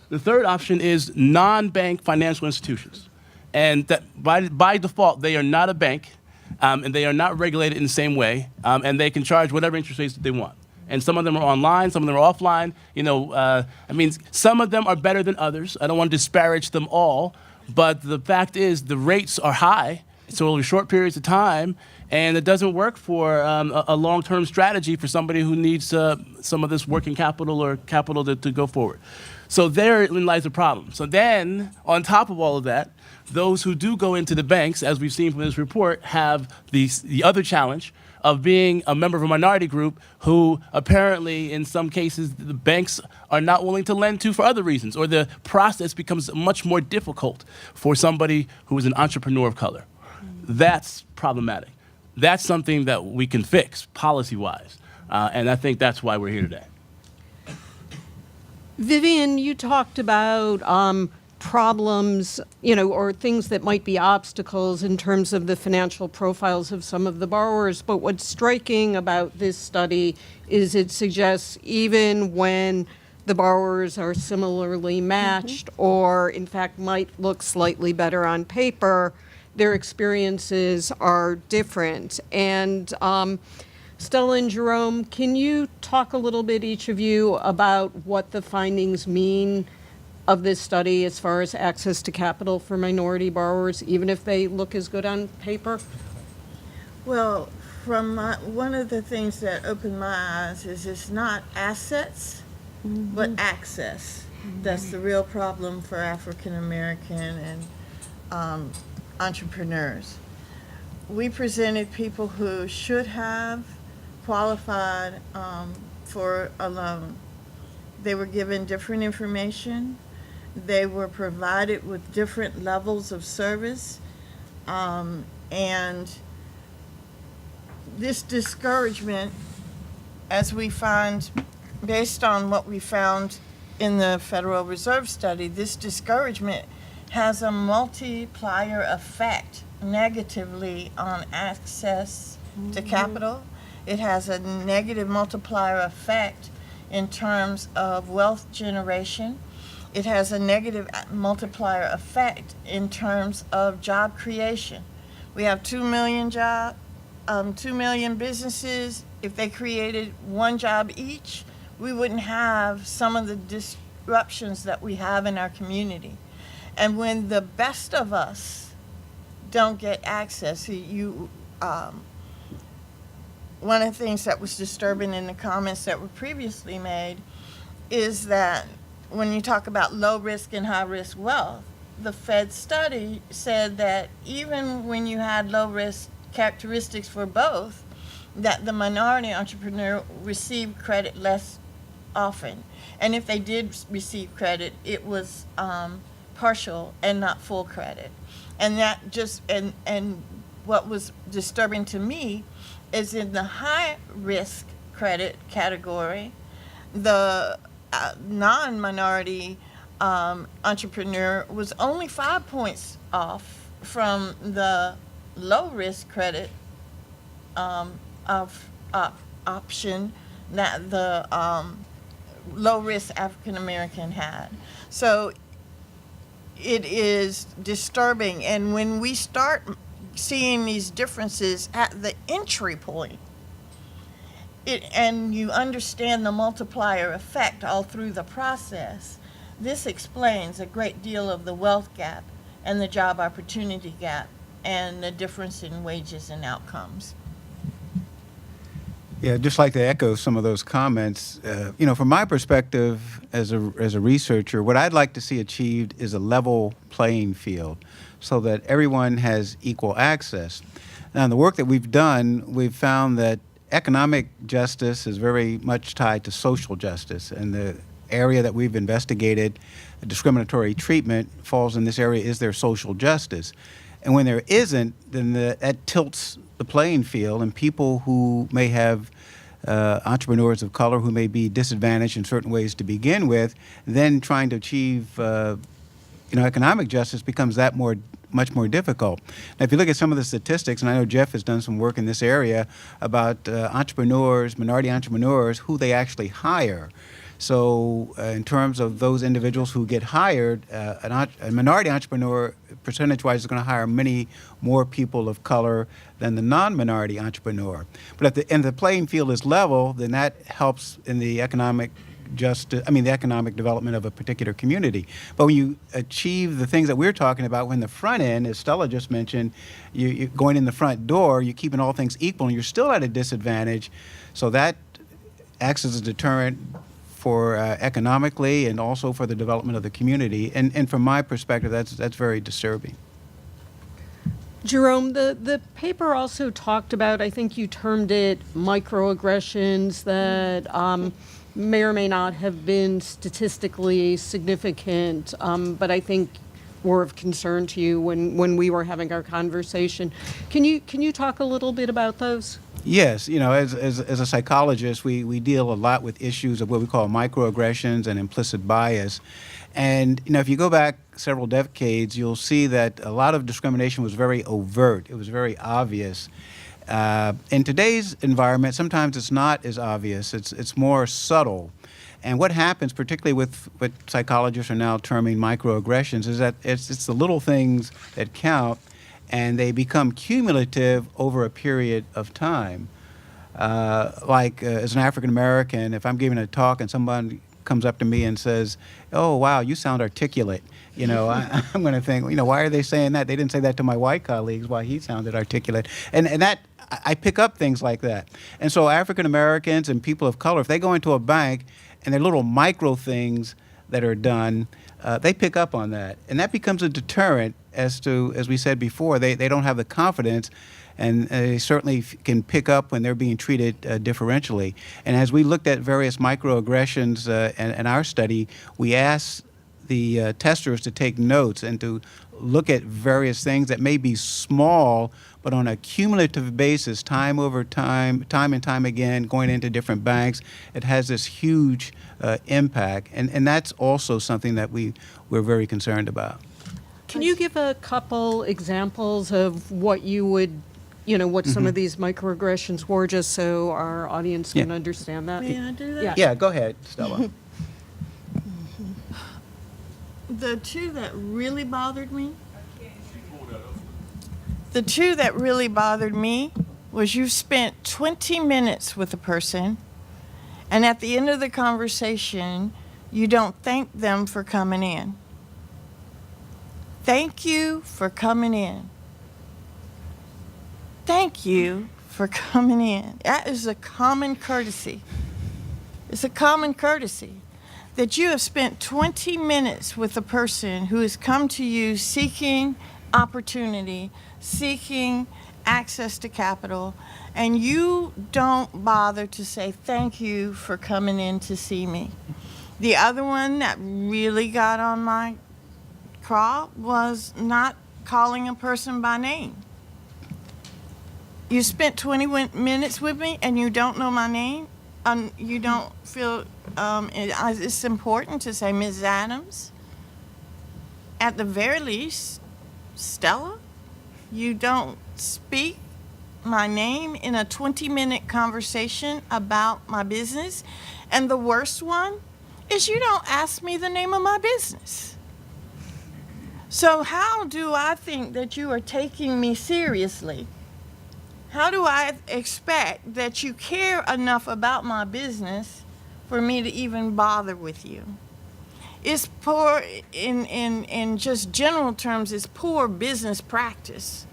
The third option is non-bank financial institutions. And that by default, they are not a bank, and they are not regulated in the same way, and they can charge whatever interest rates that they want. And some of them are online, some of them are offline. Some of them are better than others. I don't want to disparage them all, but the fact is the rates are high, so over short periods of time, and it doesn't work for a long-term strategy for somebody who needs some of this working capital or capital to go forward. So therein lies the problem. So then, on top of all of that, those who do go into the banks, as we've seen from this report, have the other challenge of being a member of a minority group who apparently, in some cases, the banks are not willing to lend to for other reasons, or the process becomes much more difficult for somebody who is an entrepreneur of color. That's problematic. That's something that we can fix policy-wise, and I think that's why we're here today. Vivian, you talked about problems, or things that might be obstacles in terms of the financial profiles of some of the borrowers. But what's striking about this study is it suggests even when the borrowers are similarly matched or, in fact, might look slightly better on paper, their experiences are different. And Stella and Jerome, can you talk a little bit, each of you, about what the findings mean of this study as far as access to capital for minority borrowers, even if they look as good on paper? Well, one of the things that opened my eyes is it's not assets, but access. That's the real problem for African American and entrepreneurs. We presented people who should have qualified for a loan. They were given different information. They were provided with different levels of service, and this discouragement, as we find, based on what we found in the Federal Reserve study, this discouragement has a multiplier effect negatively on access to capital. It has a negative multiplier effect in terms of wealth generation. It has a negative multiplier effect in terms of job creation. We have 2 million 2 million businesses. If they created one job each, we wouldn't have some of the disruptions that we have in our community. And when the best of us don't get access, one of the things that was disturbing in the comments that were previously made is that when you talk about low risk and high risk wealth, the Fed study said that even when you had low risk characteristics for both, that the minority entrepreneur received credit less often. And if they did receive credit, it was partial and not full credit. And that just, and what was disturbing to me is in the high risk credit category, the non-minority entrepreneur was only 5 points off from the low risk credit option that the low risk African American had. So it is disturbing, and when we start seeing these differences at the entry point, and you understand the multiplier effect all through the process, this explains a great deal of the wealth gap and the job opportunity gap and the difference in wages and outcomes. Yeah, I'd just like to echo some of those comments. From my perspective as a researcher, what I'd like to see achieved is a level playing field so that everyone has equal access. Now, in the work that we've done, we've found that economic justice is very much tied to social justice, and the area that we've investigated, discriminatory treatment, falls in this area. Is there social justice? And when there isn't, then that tilts the playing field, and people who may have entrepreneurs of color who may be disadvantaged in certain ways to begin with, then trying to achieve economic justice becomes much more difficult. Now, if you look at some of the statistics, and I know Jeff has done some work in this area about minority entrepreneurs, who they actually hire. So in terms of those individuals who get hired, a minority entrepreneur, percentage-wise, is going to hire many more people of color than the non-minority entrepreneur. But if the playing field is level, then that helps in the economic development of a particular community. But when you achieve the things that we're talking about, when the front end, as Stella just mentioned, you're going in the front door, you're keeping all things equal, and you're still at a disadvantage. So that acts as a deterrent for economically and also for the development of the community. And from my perspective, that's very disturbing. Jerome, the paper also talked about, I think you termed it microaggressions that may or may not have been statistically significant, but I think were of concern to you when we were having our conversation. Can you talk a little bit about those? Yes, as a psychologist, we deal a lot with issues of what we call microaggressions and implicit bias. And, if you go back several decades, you'll see that a lot of discrimination was very overt. It was very obvious. In today's environment, sometimes it's not as obvious. It's more subtle. And what happens, particularly with what psychologists are now terming microaggressions, is that it's the little things that count, and they become cumulative over a period of time. As an African American, if I'm giving a talk and somebody comes up to me and says, "Oh, wow, you sound articulate," I'm going to think, why are they saying that? They didn't say that to my white colleagues. Why he sounded articulate, and that I pick up things like that. And so African Americans and people of color, if they go into a bank and there are little micro things that are done, they pick up on that, and that becomes a deterrent as we said before, they don't have the confidence. And they certainly can pick up when they're being treated differentially. And as we looked at various microaggressions in our study, we asked the testers to take notes and to look at various things that may be small, but on a cumulative basis, time over time and time again, going into different banks, it has this huge impact. And that's also something that we're very concerned about. Can you give a couple examples of what you would, what some of these microaggressions were, just so our audience can understand that? May I do that? Yeah, go ahead, Stella. The two that really bothered me was you spent 20 minutes with a person, and at the end of the conversation, you don't thank them for coming in. Thank you for coming in. Thank you for coming in. That is a common courtesy. It's a common courtesy that you have spent 20 minutes with a person who has come to you seeking opportunity, seeking access to capital, and you don't bother to say thank you for coming in to see me. The other one that really got on my craw was not calling a person by name. You spent 20 minutes with me and you don't know my name? You don't feel it's important to say Ms. Adams? At the very least, Stella? You don't speak my name in a 20-minute conversation about my business? And the worst one is you don't ask me the name of my business. So how do I think that you are taking me seriously? How do I expect that you care enough about my business for me to even bother with you? It's poor, in just general terms, it's poor business practice.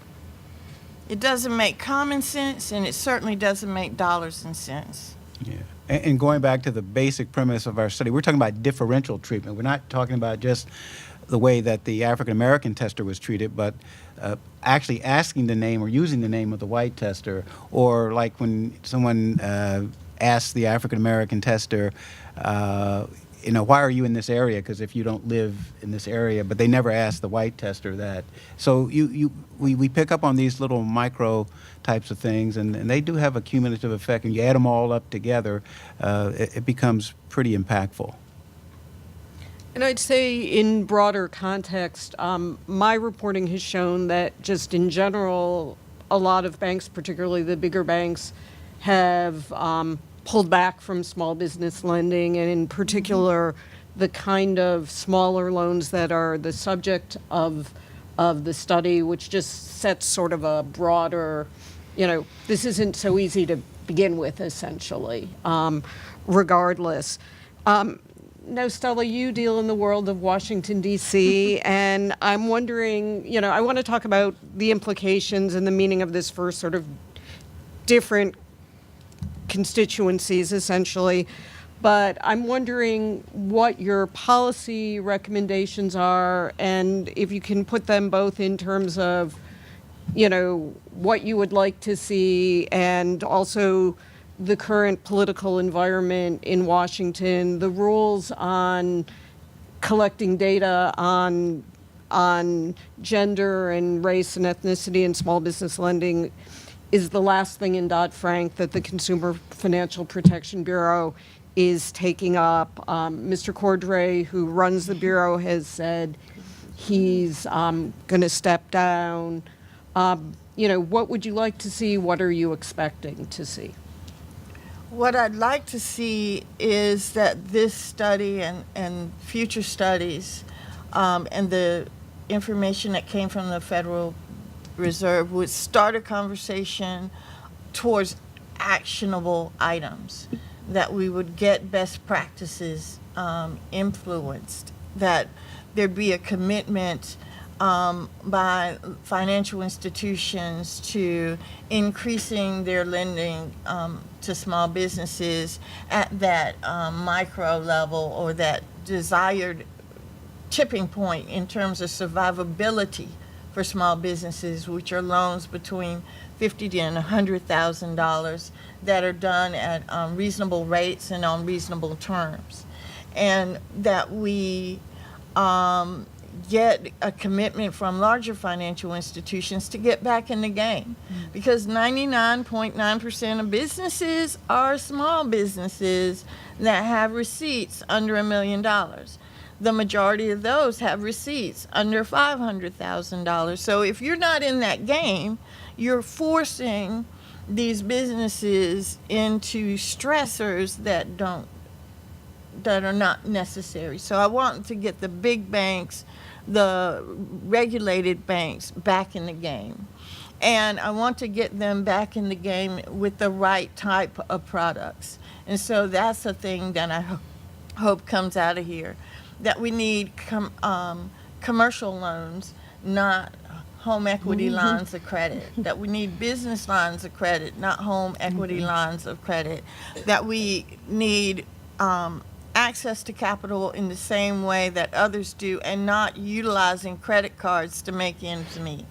It doesn't make common sense, and it certainly doesn't make dollars and cents. Yeah. And going back to the basic premise of our study, we're talking about differential treatment. We're not talking about just the way that the African American tester was treated, but actually asking the name or using the name of the white tester, or like when someone asks the African American tester, why are you in this area? Because if you don't live in this area, but they never ask the white tester that. So we pick up on these little micro types of things, and they do have a cumulative effect. And you add them all up together, it becomes pretty impactful. And I'd say in broader context, my reporting has shown that just in general, a lot of banks, particularly the bigger banks, have pulled back from small business lending, and in particular, the kind of smaller loans that are the subject of the study, which just sets sort of a broader, this isn't so easy to begin with, essentially, regardless. Now, Stella, you deal in the world of Washington, D.C., and I'm wondering, I want to talk about the implications and the meaning of this for sort of different constituencies, essentially. But I'm wondering what your policy recommendations are, and if you can put them both in terms of, what you would like to see, and also the current political environment in Washington, the rules on collecting data on gender and race and ethnicity in small business lending is the last thing in Dodd-Frank that the Consumer Financial Protection Bureau is taking up. Mr. Cordray, who runs the Bureau, has said he's going to step down. What would you like to see? What are you expecting to see? What I'd like to see is that this study and future studies and the information that came from the Federal Reserve would start a conversation towards actionable items, that we would get best practices influenced, that there'd be a commitment by financial institutions to increasing their lending to small businesses at that micro level, or that desired tipping point in terms of survivability for small businesses, which are loans between $50,000 and $100,000 that are done at reasonable rates and on reasonable terms, and that we get a commitment from larger financial institutions to get back in the game, because 99.9% of businesses are small businesses that have receipts under $1 million. The majority of those have receipts under $500,000. So if you're not in that game, you're forcing these businesses into stressors that are not necessary. So I want to get the big banks, the regulated banks, back in the game. And I want to get them back in the game with the right type of products. And so that's the thing that I hope comes out of here, that we need commercial loans, not home equity lines of credit, that we need business lines of credit, not home equity lines of credit, that we need access to capital in the same way that others do, and not utilizing credit cards to make ends meet.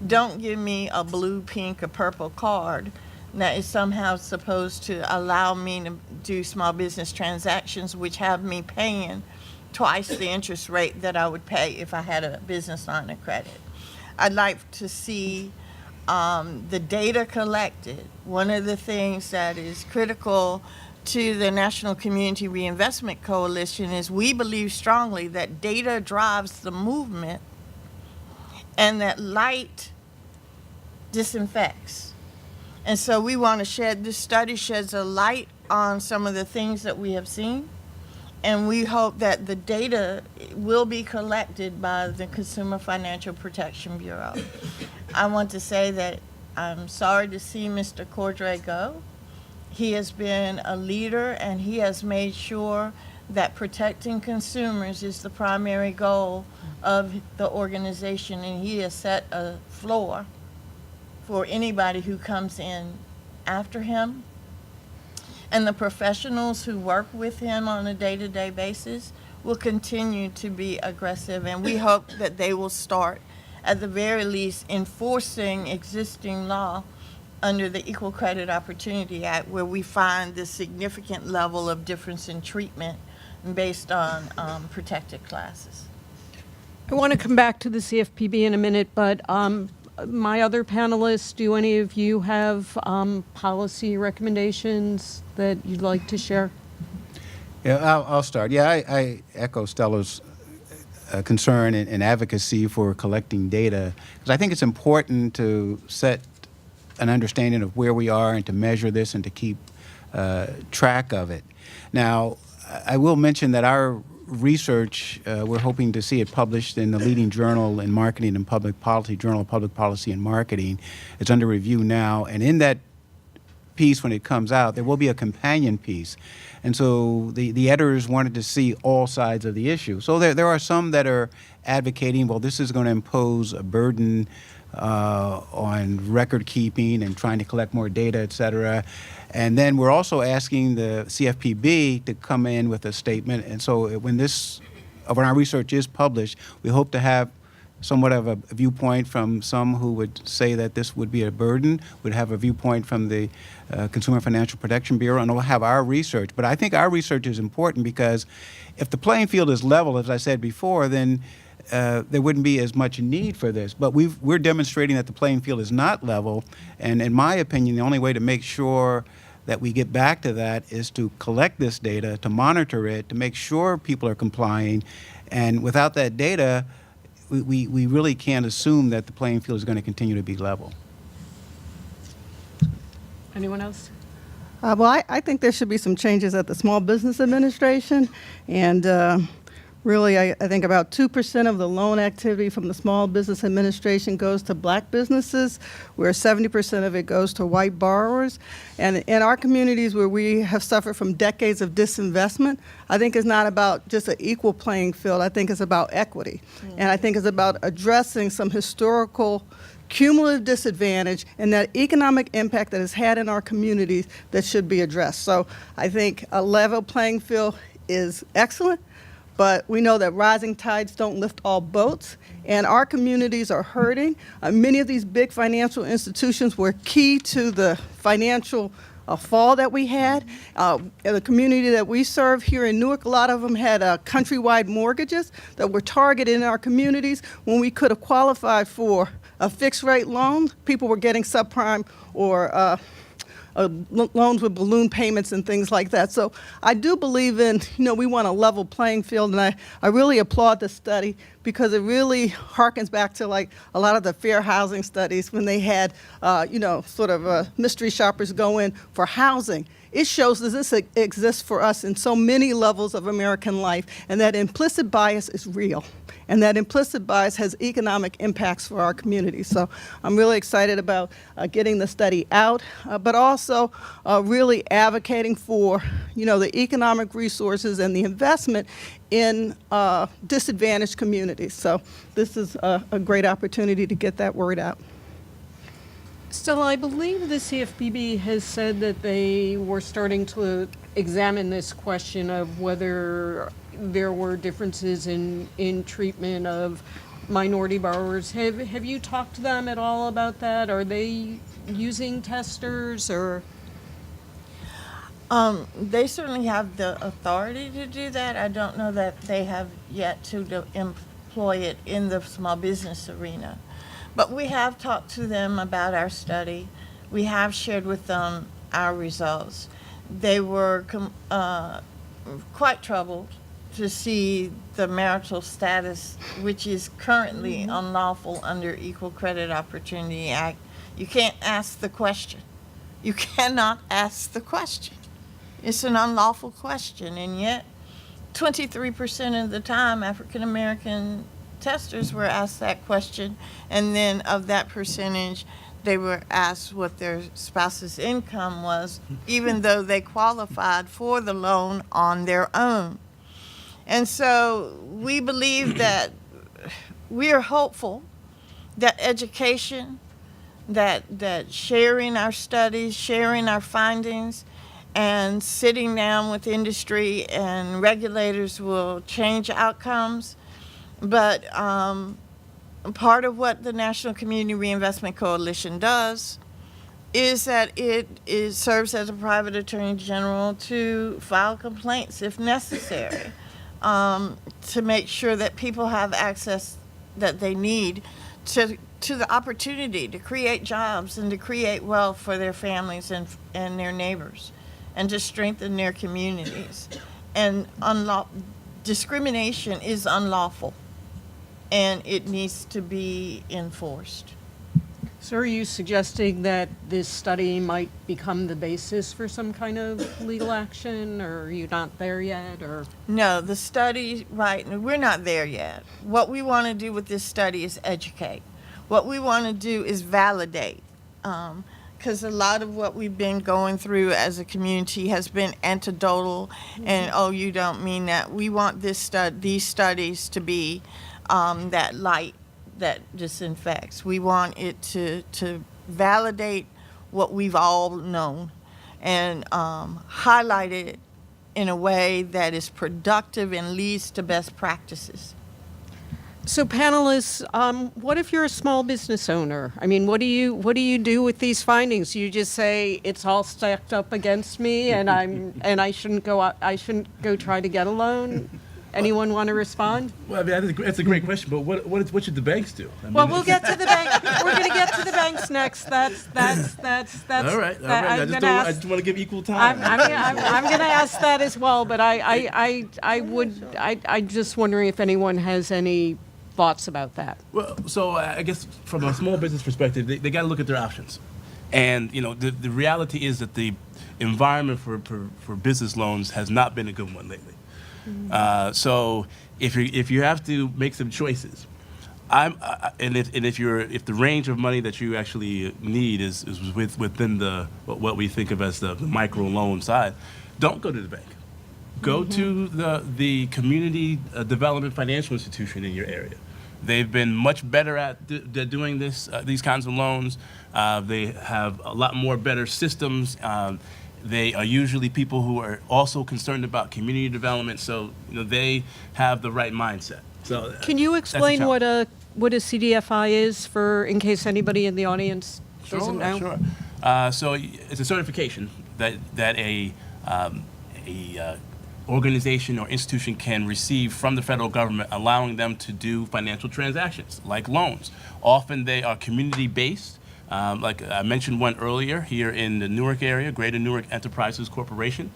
Don't give me a blue, pink, or purple card that is somehow supposed to allow me to do small business transactions, which have me paying twice the interest rate that I would pay if I had a business line of credit. I'd like to see the data collected. One of the things that is critical to the National Community Reinvestment Coalition is we believe strongly that data drives the movement and that light disinfects. And so we want to this study sheds a light on some of the things that we have seen, and we hope that the data will be collected by the Consumer Financial Protection Bureau. I want to say that I'm sorry to see Mr. Cordray go. He has been a leader, and he has made sure that protecting consumers is the primary goal of the organization, and he has set a floor for anybody who comes in after him. And the professionals who work with him on a day-to-day basis will continue to be aggressive, and we hope that they will start, at the very least, enforcing existing law under the Equal Credit Opportunity Act, where we find this significant level of difference in treatment based on protected classes. I want to come back to the CFPB in a minute, but my other panelists, do any of you have policy recommendations that you'd like to share? Yeah, I'll start. Yeah, I echo Stella's concern and advocacy for collecting data, because I think it's important to set an understanding of where we are and to measure this and to keep track of it. Now, I will mention that our research, we're hoping to see it published in the leading journal in marketing and public policy, Journal of Public Policy and Marketing. It's under review now, and in that piece, when it comes out, there will be a companion piece. And so the editors wanted to see all sides of the issue. So there are some that are advocating, well, this is going to impose a burden on record keeping and trying to collect more data, et cetera. And then we're also asking the CFPB to come in with a statement. And so when our research is published, we hope to have somewhat of a viewpoint from some who would say that this would be a burden, would have a viewpoint from the Consumer Financial Protection Bureau, and we'll have our research. But I think our research is important, because if the playing field is level, as I said before, then there wouldn't be as much need for this. But we're demonstrating that the playing field is not level, and in my opinion, the only way to make sure that we get back to that is to collect this data, to monitor it, to make sure people are complying. And without that data, we really can't assume that the playing field is going to continue to be level. Anyone else? I think there should be some changes at the Small Business Administration, and really, I think about 2% of the loan activity from the Small Business Administration goes to black businesses, where 70% of it goes to white borrowers. And in our communities where we have suffered from decades of disinvestment, I think it's not about just an equal playing field. I think it's about equity. And I think it's about addressing some historical cumulative disadvantage and that economic impact that it's had in our communities that should be addressed. So I think a level playing field is excellent, but we know that rising tides don't lift all boats, and our communities are hurting. Many of these big financial institutions were key to the financial fall that we had. In the community that we serve here in Newark, a lot of them had countrywide mortgages that were targeted in our communities. When we could have qualified for a fixed rate loan, people were getting subprime or loans with balloon payments and things like that. So I do believe in, we want a level playing field, and I really applaud the study because it really harkens back to like a lot of the fair housing studies when they had, mystery shoppers go in for housing. It shows that this exists for us in so many levels of American life, and that implicit bias is real. And that implicit bias has economic impacts for our community. So I'm really excited about getting the study out, but also really advocating for, the economic resources and the investment in disadvantaged communities. So this is a great opportunity to get that word out. Still, I believe the CFPB has said that they were starting to examine this question of whether there were differences in treatment of minority borrowers. Have you talked to them at all about that? Are they using testers or? They certainly have the authority to do that. I don't know that they have yet to employ it in the small business arena. But we have talked to them about our study. We have shared with them our results. They were quite troubled to see the marital status, which is currently unlawful under Equal Credit Opportunity Act. You can't ask the question. You cannot ask the question. It's an unlawful question, and yet 23% of the time African American testers were asked that question, and then of that percentage, they were asked what their spouse's income was, even though they qualified for the loan on their own. And so we believe that we are hopeful that education, that sharing our studies, sharing our findings, and sitting down with industry and regulators will change outcomes. But part of what the National Community Reinvestment Coalition does is that it serves as a private attorney general to file complaints if necessary, to make sure that people have access that they need to the opportunity to create jobs and to create wealth for their families and their neighbors, and to strengthen their communities. And discrimination is unlawful, and it needs to be enforced. So are you suggesting that this study might become the basis for some kind of legal action, or are you not there yet? Or No, the study, right, we're not there yet. What we want to do with this study is educate. What we want to do is validate, because a lot of what we've been going through as a community has been anecdotal, and oh, you don't mean that. We want these studies to be that light that disinfects. We want it to validate what we've all known and highlight it in a way that is productive and leads to best practices. so panelists, what if you're a small business owner? I mean, what do you do with these findings? You just say it's all stacked up against me, and I shouldn't go try to get a loan. Anyone want to respond? Well, I mean, that's a great question, but what should the banks do? I mean, Well, we'll get to the bank. We're going to get to the banks next. That's. all right. I just want to give equal time. I'm going to ask that as well, but I'm just wondering if anyone has any thoughts about that. Well, so I guess from a small business perspective, they got to look at their options. And the reality is that the environment for business loans has not been a good one lately. So if you have to make some choices, if the range of money that you actually need is within what we think of as the micro loan side, don't go to the bank. Go to the community development financial institution in your area. They've been much better at doing these kinds of loans. They have a lot more better systems. They are usually people who are also concerned about community development, so they have the right mindset. So Can you that's a explain challenge. what a CDFI is in case anybody in the audience doesn't know? Sure. So it's a certification that a organization or institution can receive from the federal government, allowing them to do financial transactions like loans. Often they are community-based. Like I mentioned one earlier here in the Newark area, Greater Newark Enterprises Corporation.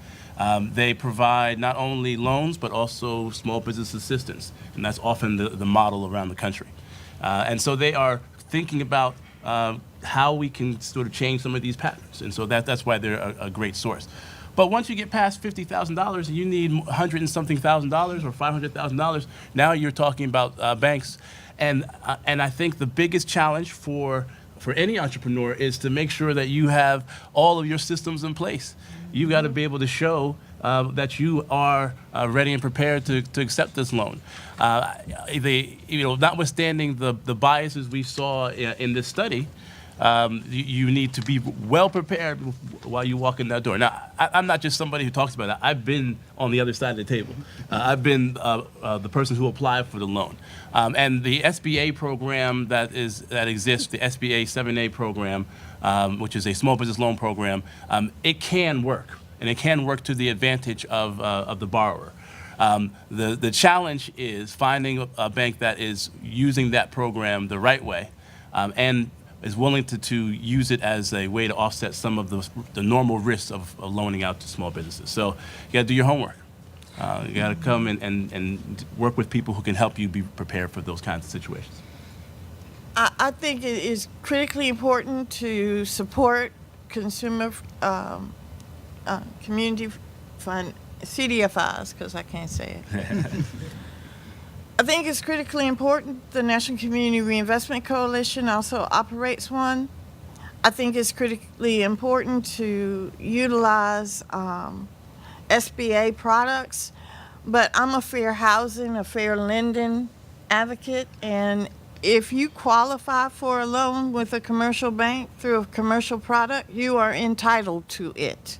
They provide not only loans, but also small business assistance, and that's often the model around the country. And so they are thinking about how we can sort of change some of these patterns, and so that's why they're a great source. But once you get past $50,000 and you need $100 and something thousand or $500,000, now you're talking about banks. And I think the biggest challenge for any entrepreneur is to make sure that you have all of your systems in place. You got to be able to show that you are ready and prepared to accept this loan. Notwithstanding the biases we saw in this study, you need to be well prepared while you walk in that door. Now, I'm not just somebody who talks about that. I've been on the other side of the table. I've been the person who applied for the loan. And the SBA program that exists, the SBA 7A program, which is a small business loan program, it can work, and it can work to the advantage of the borrower. The challenge is finding a bank that is using that program the right way, and is willing to use it as a way to offset some of the normal risks of loaning out to small businesses. So you got to do your homework. You got to come and work with people who can help you be prepared for those kinds of situations. I think it is critically important to support consumer community fund CDFIs, because I can't say it. I think it's critically important. The National Community Reinvestment Coalition also operates one. I think it's critically important to utilize SBA products, but I'm a fair housing, a fair lending advocate, and if you qualify for a loan with a commercial bank through a commercial product, you are entitled to it.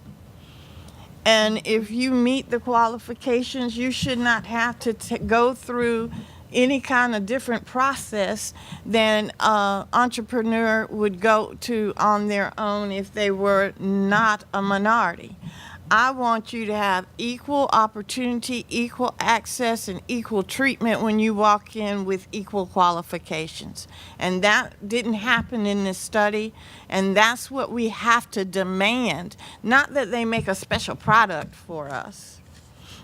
And if you meet the qualifications, you should not have to go through any kind of different process than an entrepreneur would go to on their own if they were not a minority. I want you to have equal opportunity, equal access, and equal treatment when you walk in with equal qualifications. And that didn't happen in this study, and that's what we have to demand. Not that they make a special product for us,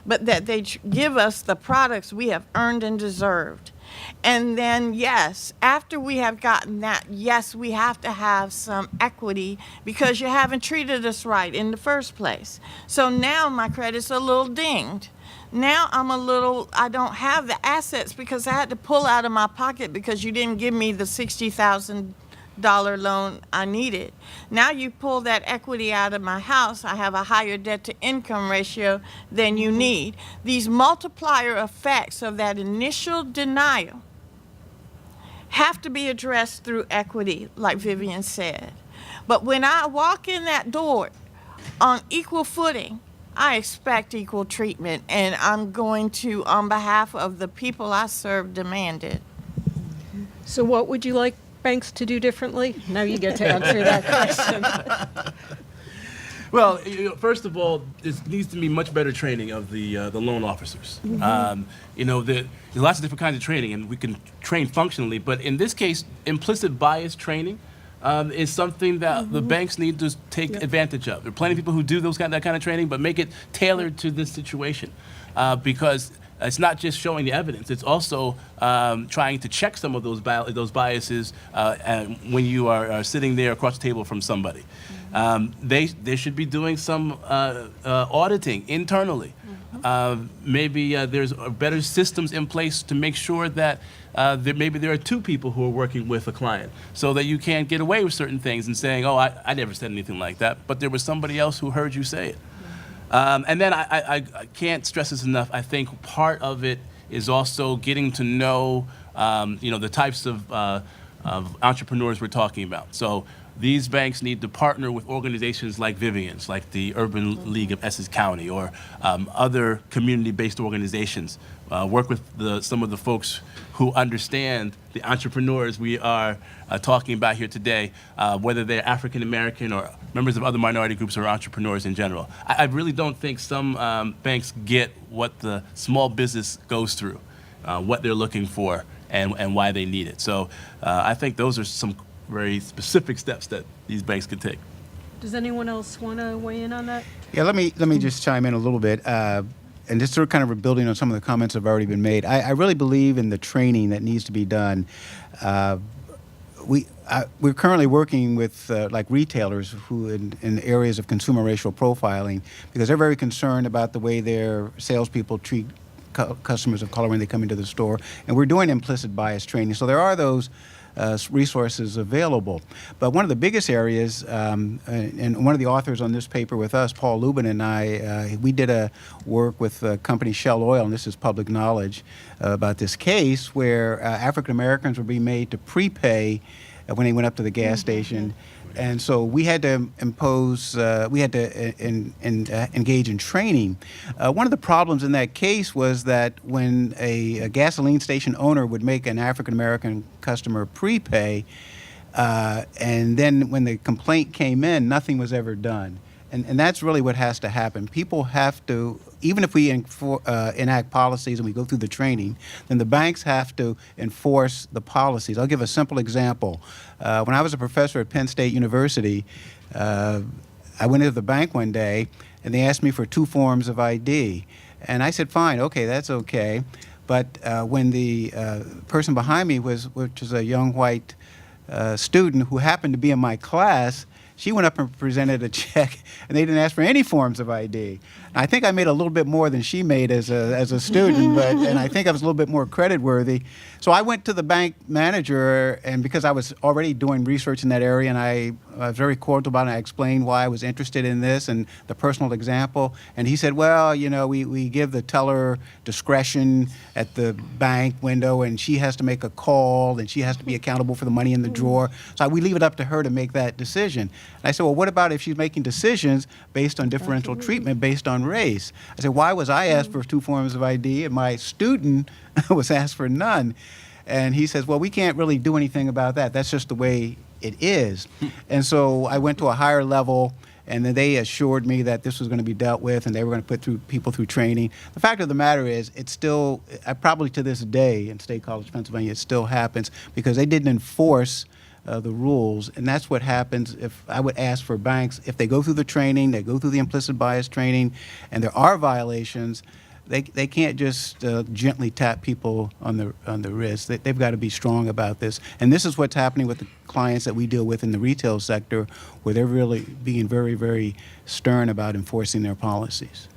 but that they give us the products we have earned and deserved. And then, yes, after we have gotten that, yes, we have to have some equity because you haven't treated us right in the first place. So now my credit's a little dinged. Now I don't have the assets because I had to pull out of my pocket because you didn't give me the $60,000 loan I needed. Now you pull that equity out of my house, I have a higher debt to income ratio than you need. These multiplier effects of that initial denial have to be addressed through equity, like Vivian said. But when I walk in that door on equal footing, I expect equal treatment, and I'm going to, on behalf of the people I serve, demand it. So what would you like banks to do differently? Now you get to answer that question. Well, first of all, there needs to be much better training of the loan officers. There's lots of different kinds of training, and we can train functionally. But in this case, implicit bias training is something that the banks need to take advantage of. There are plenty of people who do that kind of training, but make it tailored to this situation, because it's not just showing the evidence. It's also trying to check some of those biases when you are sitting there across the table from somebody. They should be doing some auditing internally. Maybe there's better systems in place to make sure that maybe there are two people who are working with a client, so that you can't get away with certain things and saying, oh, I never said anything like that, but there was somebody else who heard you say it. And then I can't stress this enough. I think part of it is also getting to know, the types of entrepreneurs we're talking about. So these banks need to partner with organizations like Vivian's, like the Urban League of Essex County, or other community-based organizations. Work with some of the folks who understand the entrepreneurs we are talking about here today, whether they're African American or members of other minority groups or entrepreneurs in general. I really don't think some banks get what the small business goes through, what they're looking for, and why they need it. So I think those are some very specific steps that these banks could take. Does anyone else want to weigh in on that? Yeah, let me just chime in a little bit. And just sort of kind of building on some of the comments that have already been made. I really believe in the training that needs to be done. We're currently working with like retailers who in areas of consumer racial profiling, because they're very concerned about the way their salespeople treat customers of color when they come into the store. And we're doing implicit bias training. So there are those resources available. But one of the biggest areas, and one of the authors on this paper with us, Paul Lubin and I, we did a work with the company Shell Oil, and this is public knowledge, about this case where African Americans were being made to prepay when they went up to the gas station. And so we had to engage in training. One of the problems in that case was that when a gasoline station owner would make an African-American customer prepay, and then when the complaint came in, nothing was ever done. And that's really what has to happen. People have to, even if we enact policies and we go through the training, then the banks have to enforce the policies. I'll give a simple example. When I was a professor at Penn State University, I went into the bank one day and they asked me for 2 forms of ID. And I said, fine, okay, that's okay. But when the person behind me which was a young white student who happened to be in my class, she went up and presented a check, and they didn't ask for any forms of ID. I think I made a little bit more than she made as a student, and I think I was a little bit more credit worthy. So I went to the bank manager, and because I was already doing research in that area, and I was very cordial about it, I explained why I was interested in this and the personal example. And he said, well, we give the teller discretion at the bank window, and she has to make a call, and she has to be accountable for the money in the drawer. So we leave it up to her to make that decision. And I said, well, what about if she's making decisions based on differential treatment based on race? I said, why was I asked for 2 forms of ID and my student was asked for none? And he says, well, we can't really do anything about that. That's just the way it is. And so I went to a higher level, and then they assured me that this was going to be dealt with and they were going to put people through training. The fact of the matter is, it's still, probably to this day in State College, Pennsylvania, it still happens because they didn't enforce the rules. And that's what happens. If I would ask for banks, if they go through the training, they go through the implicit bias training, and there are violations, they can't just gently tap people on the wrist. They've got to be strong about this. And this is what's happening with the clients that we deal with in the retail sector, where they're really being very, very stern about enforcing their policies.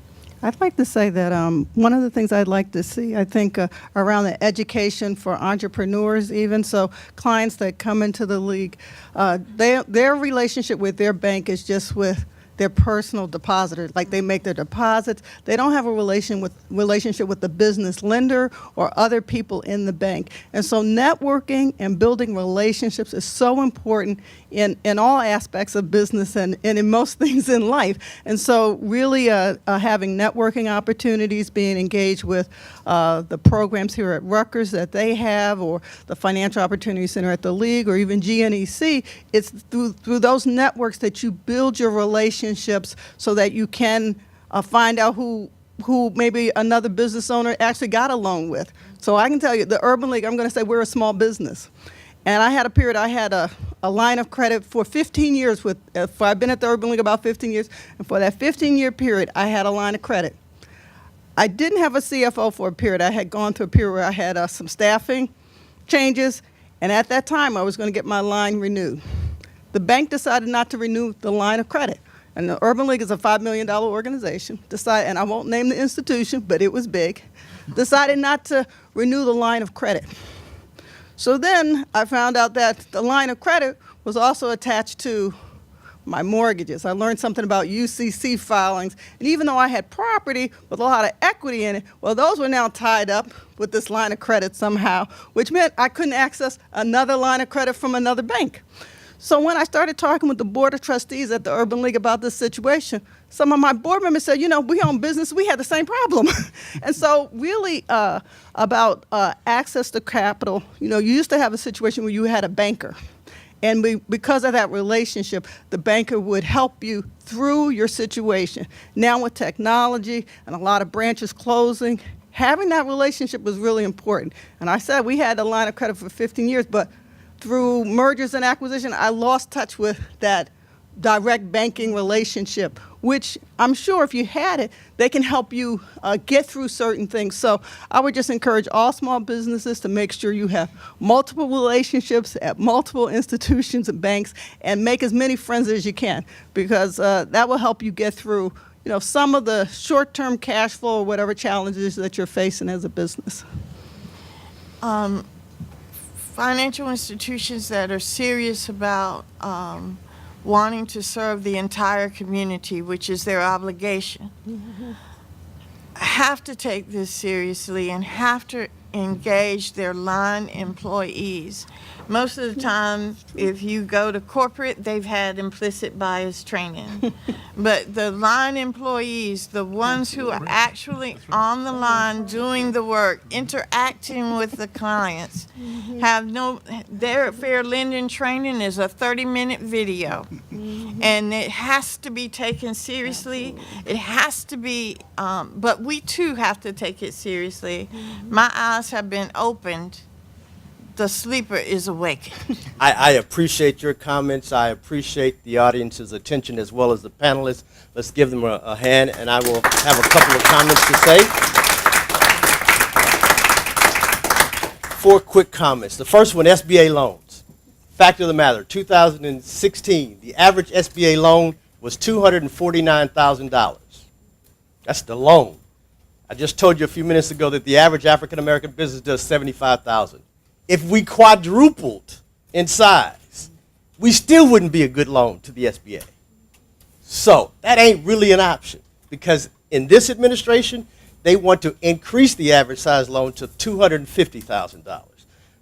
I'd like to say that one of the things I'd like to see, I think, around the education for entrepreneurs even, so clients that come into the league, their relationship with their bank is just with their personal depositor, like they make their deposits. They don't have a relationship with the business lender or other people in the bank. And so networking and building relationships is so important in all aspects of business and in most things in life. And so really having networking opportunities, being engaged with the programs here at Rutgers that they have, or the Financial Opportunity Center at the League, or even GNEC, it's through those networks that you build your relationships so that you can find out who maybe another business owner actually got a loan with. So I can tell you, the Urban League, I'm going to say we're a small business. And I had a period, I had a line of credit for 15 years I've been at the Urban League about 15 years, and for that 15-year period, I had a line of credit. I didn't have a CFO for a period. I had gone through a period where I had some staffing changes, and at that time I was going to get my line renewed. The bank decided not to renew the line of credit. And the Urban League is a $5 million organization, decided, and I won't name the institution, but it was big, decided not to renew the line of credit. So then I found out that the line of credit was also attached to my mortgages. I learned something about UCC filings, and even though I had property with a lot of equity in it, well, those were now tied up with this line of credit somehow, which meant I couldn't access another line of credit from another bank. So when I started talking with the Board of Trustees at the Urban League about this situation, some of my board members said, you know, we own business, we had the same problem. And so really about access to capital, you know, you used to have a situation where you had a banker. And because of that relationship, the banker would help you through your situation. Now with technology and a lot of branches closing, having that relationship was really important. And I said we had a line of credit for 15 years, but through mergers and acquisition, I lost touch with that direct banking relationship, which I'm sure if you had it, they can help you get through certain things. So I would just encourage all small businesses to make sure you have multiple relationships at multiple institutions and banks and make as many friends as you can, because that will help you get through, you know, some of the short-term cash flow or whatever challenges that you're facing as a business. Financial institutions that are serious about wanting to serve the entire community, which is their obligation, have to take this seriously and have to engage their line employees. Most of the time, if you go to corporate, they've had implicit bias training. But the line employees, the ones who are actually on the line doing the work, interacting with the clients, have their fair lending training is a 30-minute video. And it has to be taken seriously. It has to be, but we too have to take it seriously. My eyes have been opened. The sleeper is awake. I appreciate your comments. I appreciate the audience's attention as well as the panelists. Let's give them a hand, and I will have a couple of comments to say. 4 quick comments. The first one, SBA loans. Fact of the matter, 2016, the average SBA loan was $249,000. That's the loan. I just told you a few minutes ago that the average African-American business does $75,000. If we quadrupled in size, we still wouldn't be a good loan to the SBA. So that ain't really an option, because in this administration, they want to increase the average size loan to $250,000.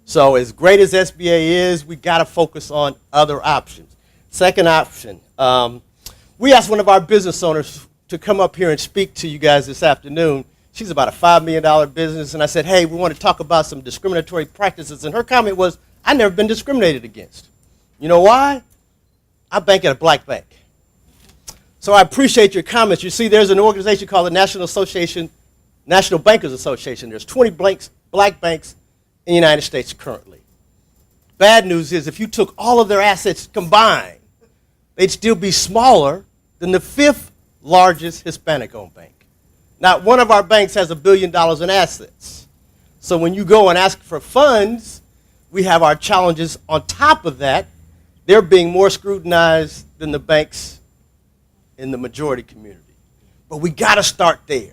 So as great as SBA is, we got to focus on other options. Second option, we asked one of our business owners to come up here and speak to you guys this afternoon. She's about a $5 million business, and I said, hey, we want to talk about some discriminatory practices. And her comment was, I've never been discriminated against. You know why? I bank at a black bank. So I appreciate your comments. You see, there's an organization called the National Bankers Association. There's 20 black banks in the United States currently. Bad news is if you took all of their assets combined, they'd still be smaller than the 5th largest Hispanic-owned bank. Not one of our banks has $1 billion in assets. So when you go and ask for funds, we have our challenges on top of that. They're being more scrutinized than the banks in the majority community. But we got to start there.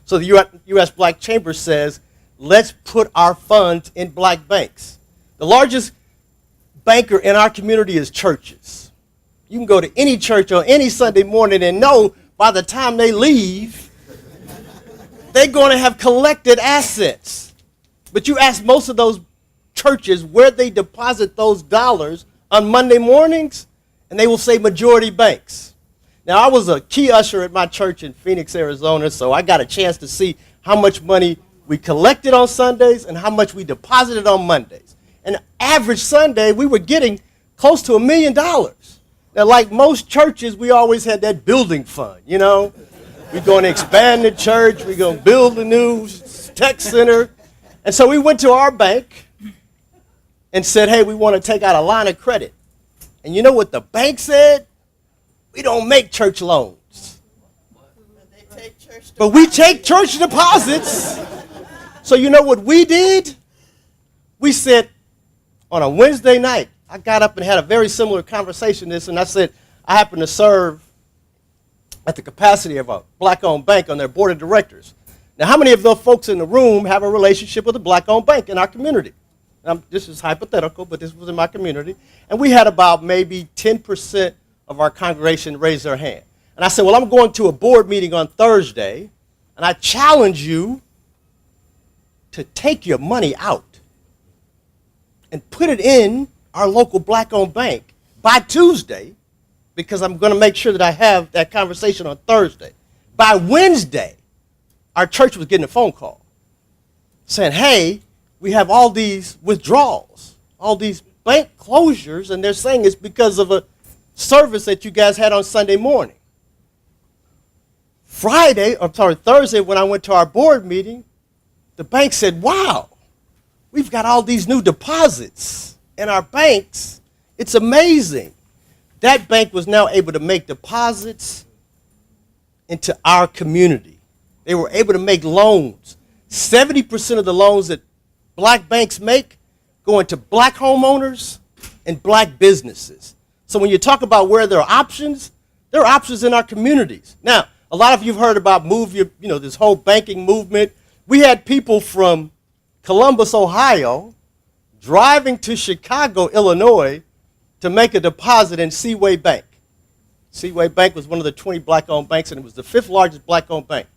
So the U.S. Black Chamber says, let's put our funds in black banks. The largest banker in our community is churches. You can go to any church on any Sunday morning and know by the time they leave, they're going to have collected assets. But you ask most of those churches where they deposit those dollars on Monday mornings, and they will say majority banks. Now, I was a key usher at my church in Phoenix, Arizona, so I got a chance to see how much money we collected on Sundays and how much we deposited on Mondays. And average Sunday, we were getting close to $1 million. Now, like most churches, we always had that building fund, you know. We're going to expand the church. We're going to build a new tech center. And so we went to our bank and said, hey, we want to take out a line of credit. And you know what the bank said? We don't make church loans. take church But we take church deposits. So you know what we did? We said on a Wednesday night, I got up and had a very similar conversation to this, and I said, I happen to serve at the capacity of a black-owned bank on their board of directors. Now, how many of those folks in the room have a relationship with a black-owned bank in our community? This is hypothetical, but this was in my community. And we had about maybe 10% of our congregation raise their hand. And I said, well, I'm going to a board meeting on Thursday, and I challenge you to take your money out and put it in our local black-owned bank by Tuesday, because I'm going to make sure that I have that conversation on Thursday. By Wednesday, our church was getting a phone call saying, hey, we have all these withdrawals, all these bank closures, and they're saying it's because of a service that you guys had on Sunday morning. Thursday, when I went to our board meeting, the bank said, wow, we've got all these new deposits in our banks. It's amazing. That bank was now able to make deposits into our community. They were able to make loans. 70% of the loans that black banks make go into black homeowners and black businesses. So when you talk about where there are options in our communities. Now, a lot of you have heard about this whole banking movement. We had people from Columbus, Ohio, driving to Chicago, Illinois, to make a deposit in Seaway Bank. Seaway Bank was one of the 20 black-owned banks, and it was the 5th largest black-owned bank.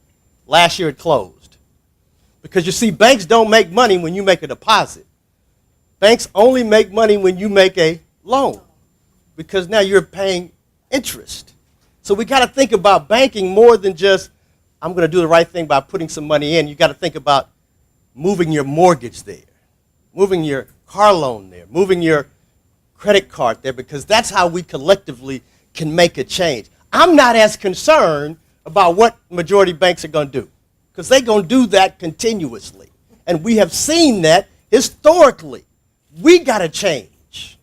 Last year it closed. Because you see, banks don't make money when you make a deposit. Banks only make money when you make a loan, because now you're paying interest. So we got to think about banking more than just, I'm going to do the right thing by putting some money in. You got to think about moving your mortgage there, moving your car loan there, moving your credit card there, because that's how we collectively can make a change. I'm not as concerned about what majority banks are going to do, because they're going to do that continuously. And we have seen that historically. We got to change.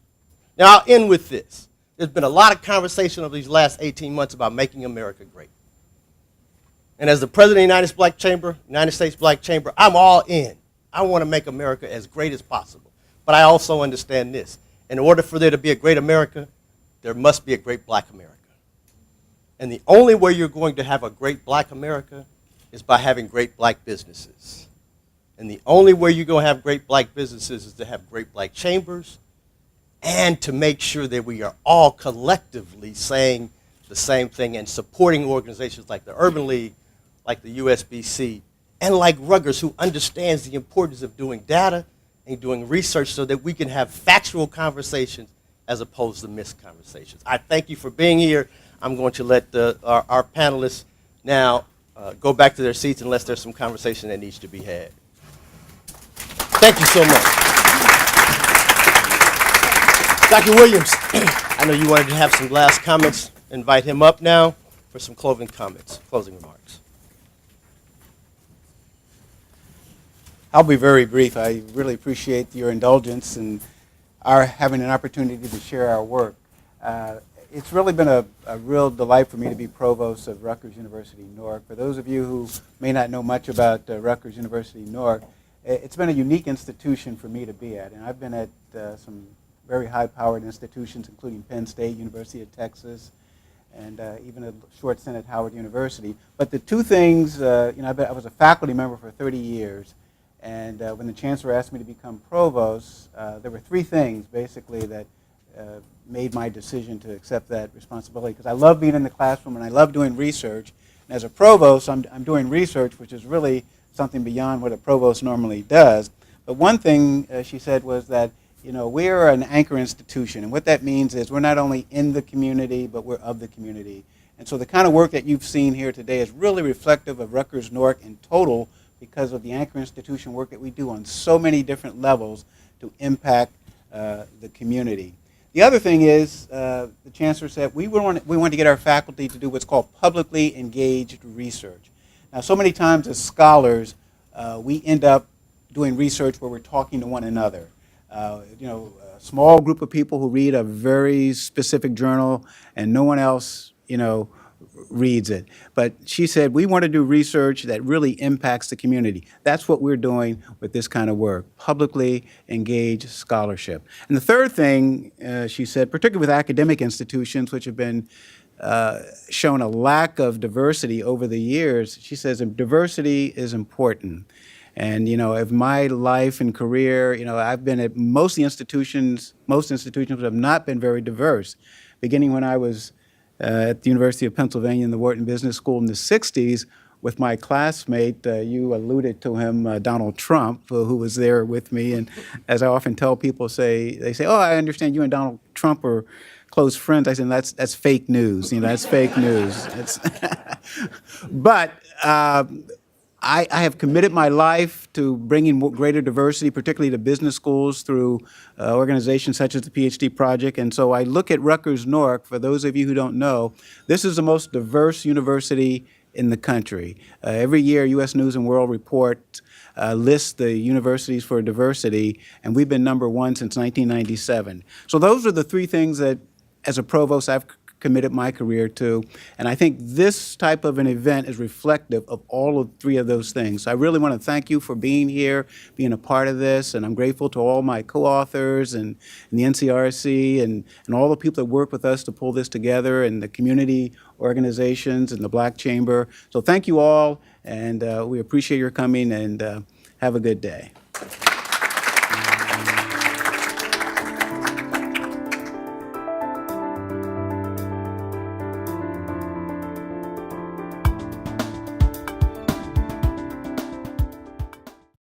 Now, I'll end with this. There's been a lot of conversation over these last 18 months about making America great. And as the president of the United States Black Chamber, I'm all in. I want to make America as great as possible. But I also understand this. In order for there to be a great America, there must be a great black America. And the only way you're going to have a great black America is by having great black businesses. And the only way you're going to have great black businesses is to have great black chambers, and to make sure that we are all collectively saying the same thing and supporting organizations like the Urban League, like the USBC, and like Rutgers, who understands the importance of doing data and doing research so that we can have factual conversations as opposed to missed conversations. I thank you for being here. I'm going to let our panelists now go back to their seats unless there's some conversation that needs to be had. Thank you so much. Dr. Williams, I know you wanted to have some last comments. Invite him up now for some closing comments, closing remarks. I'll be very brief. I really appreciate your indulgence and our having an opportunity to share our work. It's really been a real delight for me to be provost of Rutgers University Newark. For those of you who may not know much about Rutgers University Newark, it's been a unique institution for me to be at. And I've been at some very high-powered institutions, including Penn State, University of Texas, and even a short stint at Howard University. But the two things, I was a faculty member for 30 years, and when the chancellor asked me to become provost, there were three things, basically, that made my decision to accept that responsibility. Because I love being in the classroom, and I love doing research. And as a provost, I'm doing research, which is really something beyond what a provost normally does. But one thing she said was that, we're an anchor institution, and what that means is we're not only in the community, but we're of the community. And so the kind of work that you've seen here today is really reflective of Rutgers Newark in total, because of the anchor institution work that we do on so many different levels to impact the community. The other thing is, the chancellor said we want to get our faculty to do what's called publicly engaged research. Now, so many times as scholars, we end up doing research where we're talking to one another. A small group of people who read a very specific journal, and no one else, reads it. But she said, we want to do research that really impacts the community. That's what we're doing with this kind of work, publicly engaged scholarship. And the third thing, she said, particularly with academic institutions, which have been shown a lack of diversity over the years, she says diversity is important. And, of my life and career, I've been at most institutions have not been very diverse. Beginning when I was at the University of Pennsylvania in the Wharton Business School in the 60s with my classmate, you alluded to him, Donald Trump, who was there with me. And as I often tell people, they say, oh, I understand you and Donald Trump are close friends. I said, that's fake news. That's fake news. But I have committed my life to bringing greater diversity, particularly to business schools, through organizations such as the PhD Project. And so I look at Rutgers-Newark. For those of you who don't know, this is the most diverse university in the country. Every year, U.S. News and World Report lists the universities for diversity, and we've been number one since 1997. So those are the three things that, as a provost, I've committed my career to. And I think this type of an event is reflective of all of three of those things. So I really want to thank you for being here, being a part of this, and I'm grateful to all my co-authors and the NCRC and all the people that work with us to pull this together, and the community organizations and the Black Chamber. So thank you all, and we appreciate your coming, and have a good day.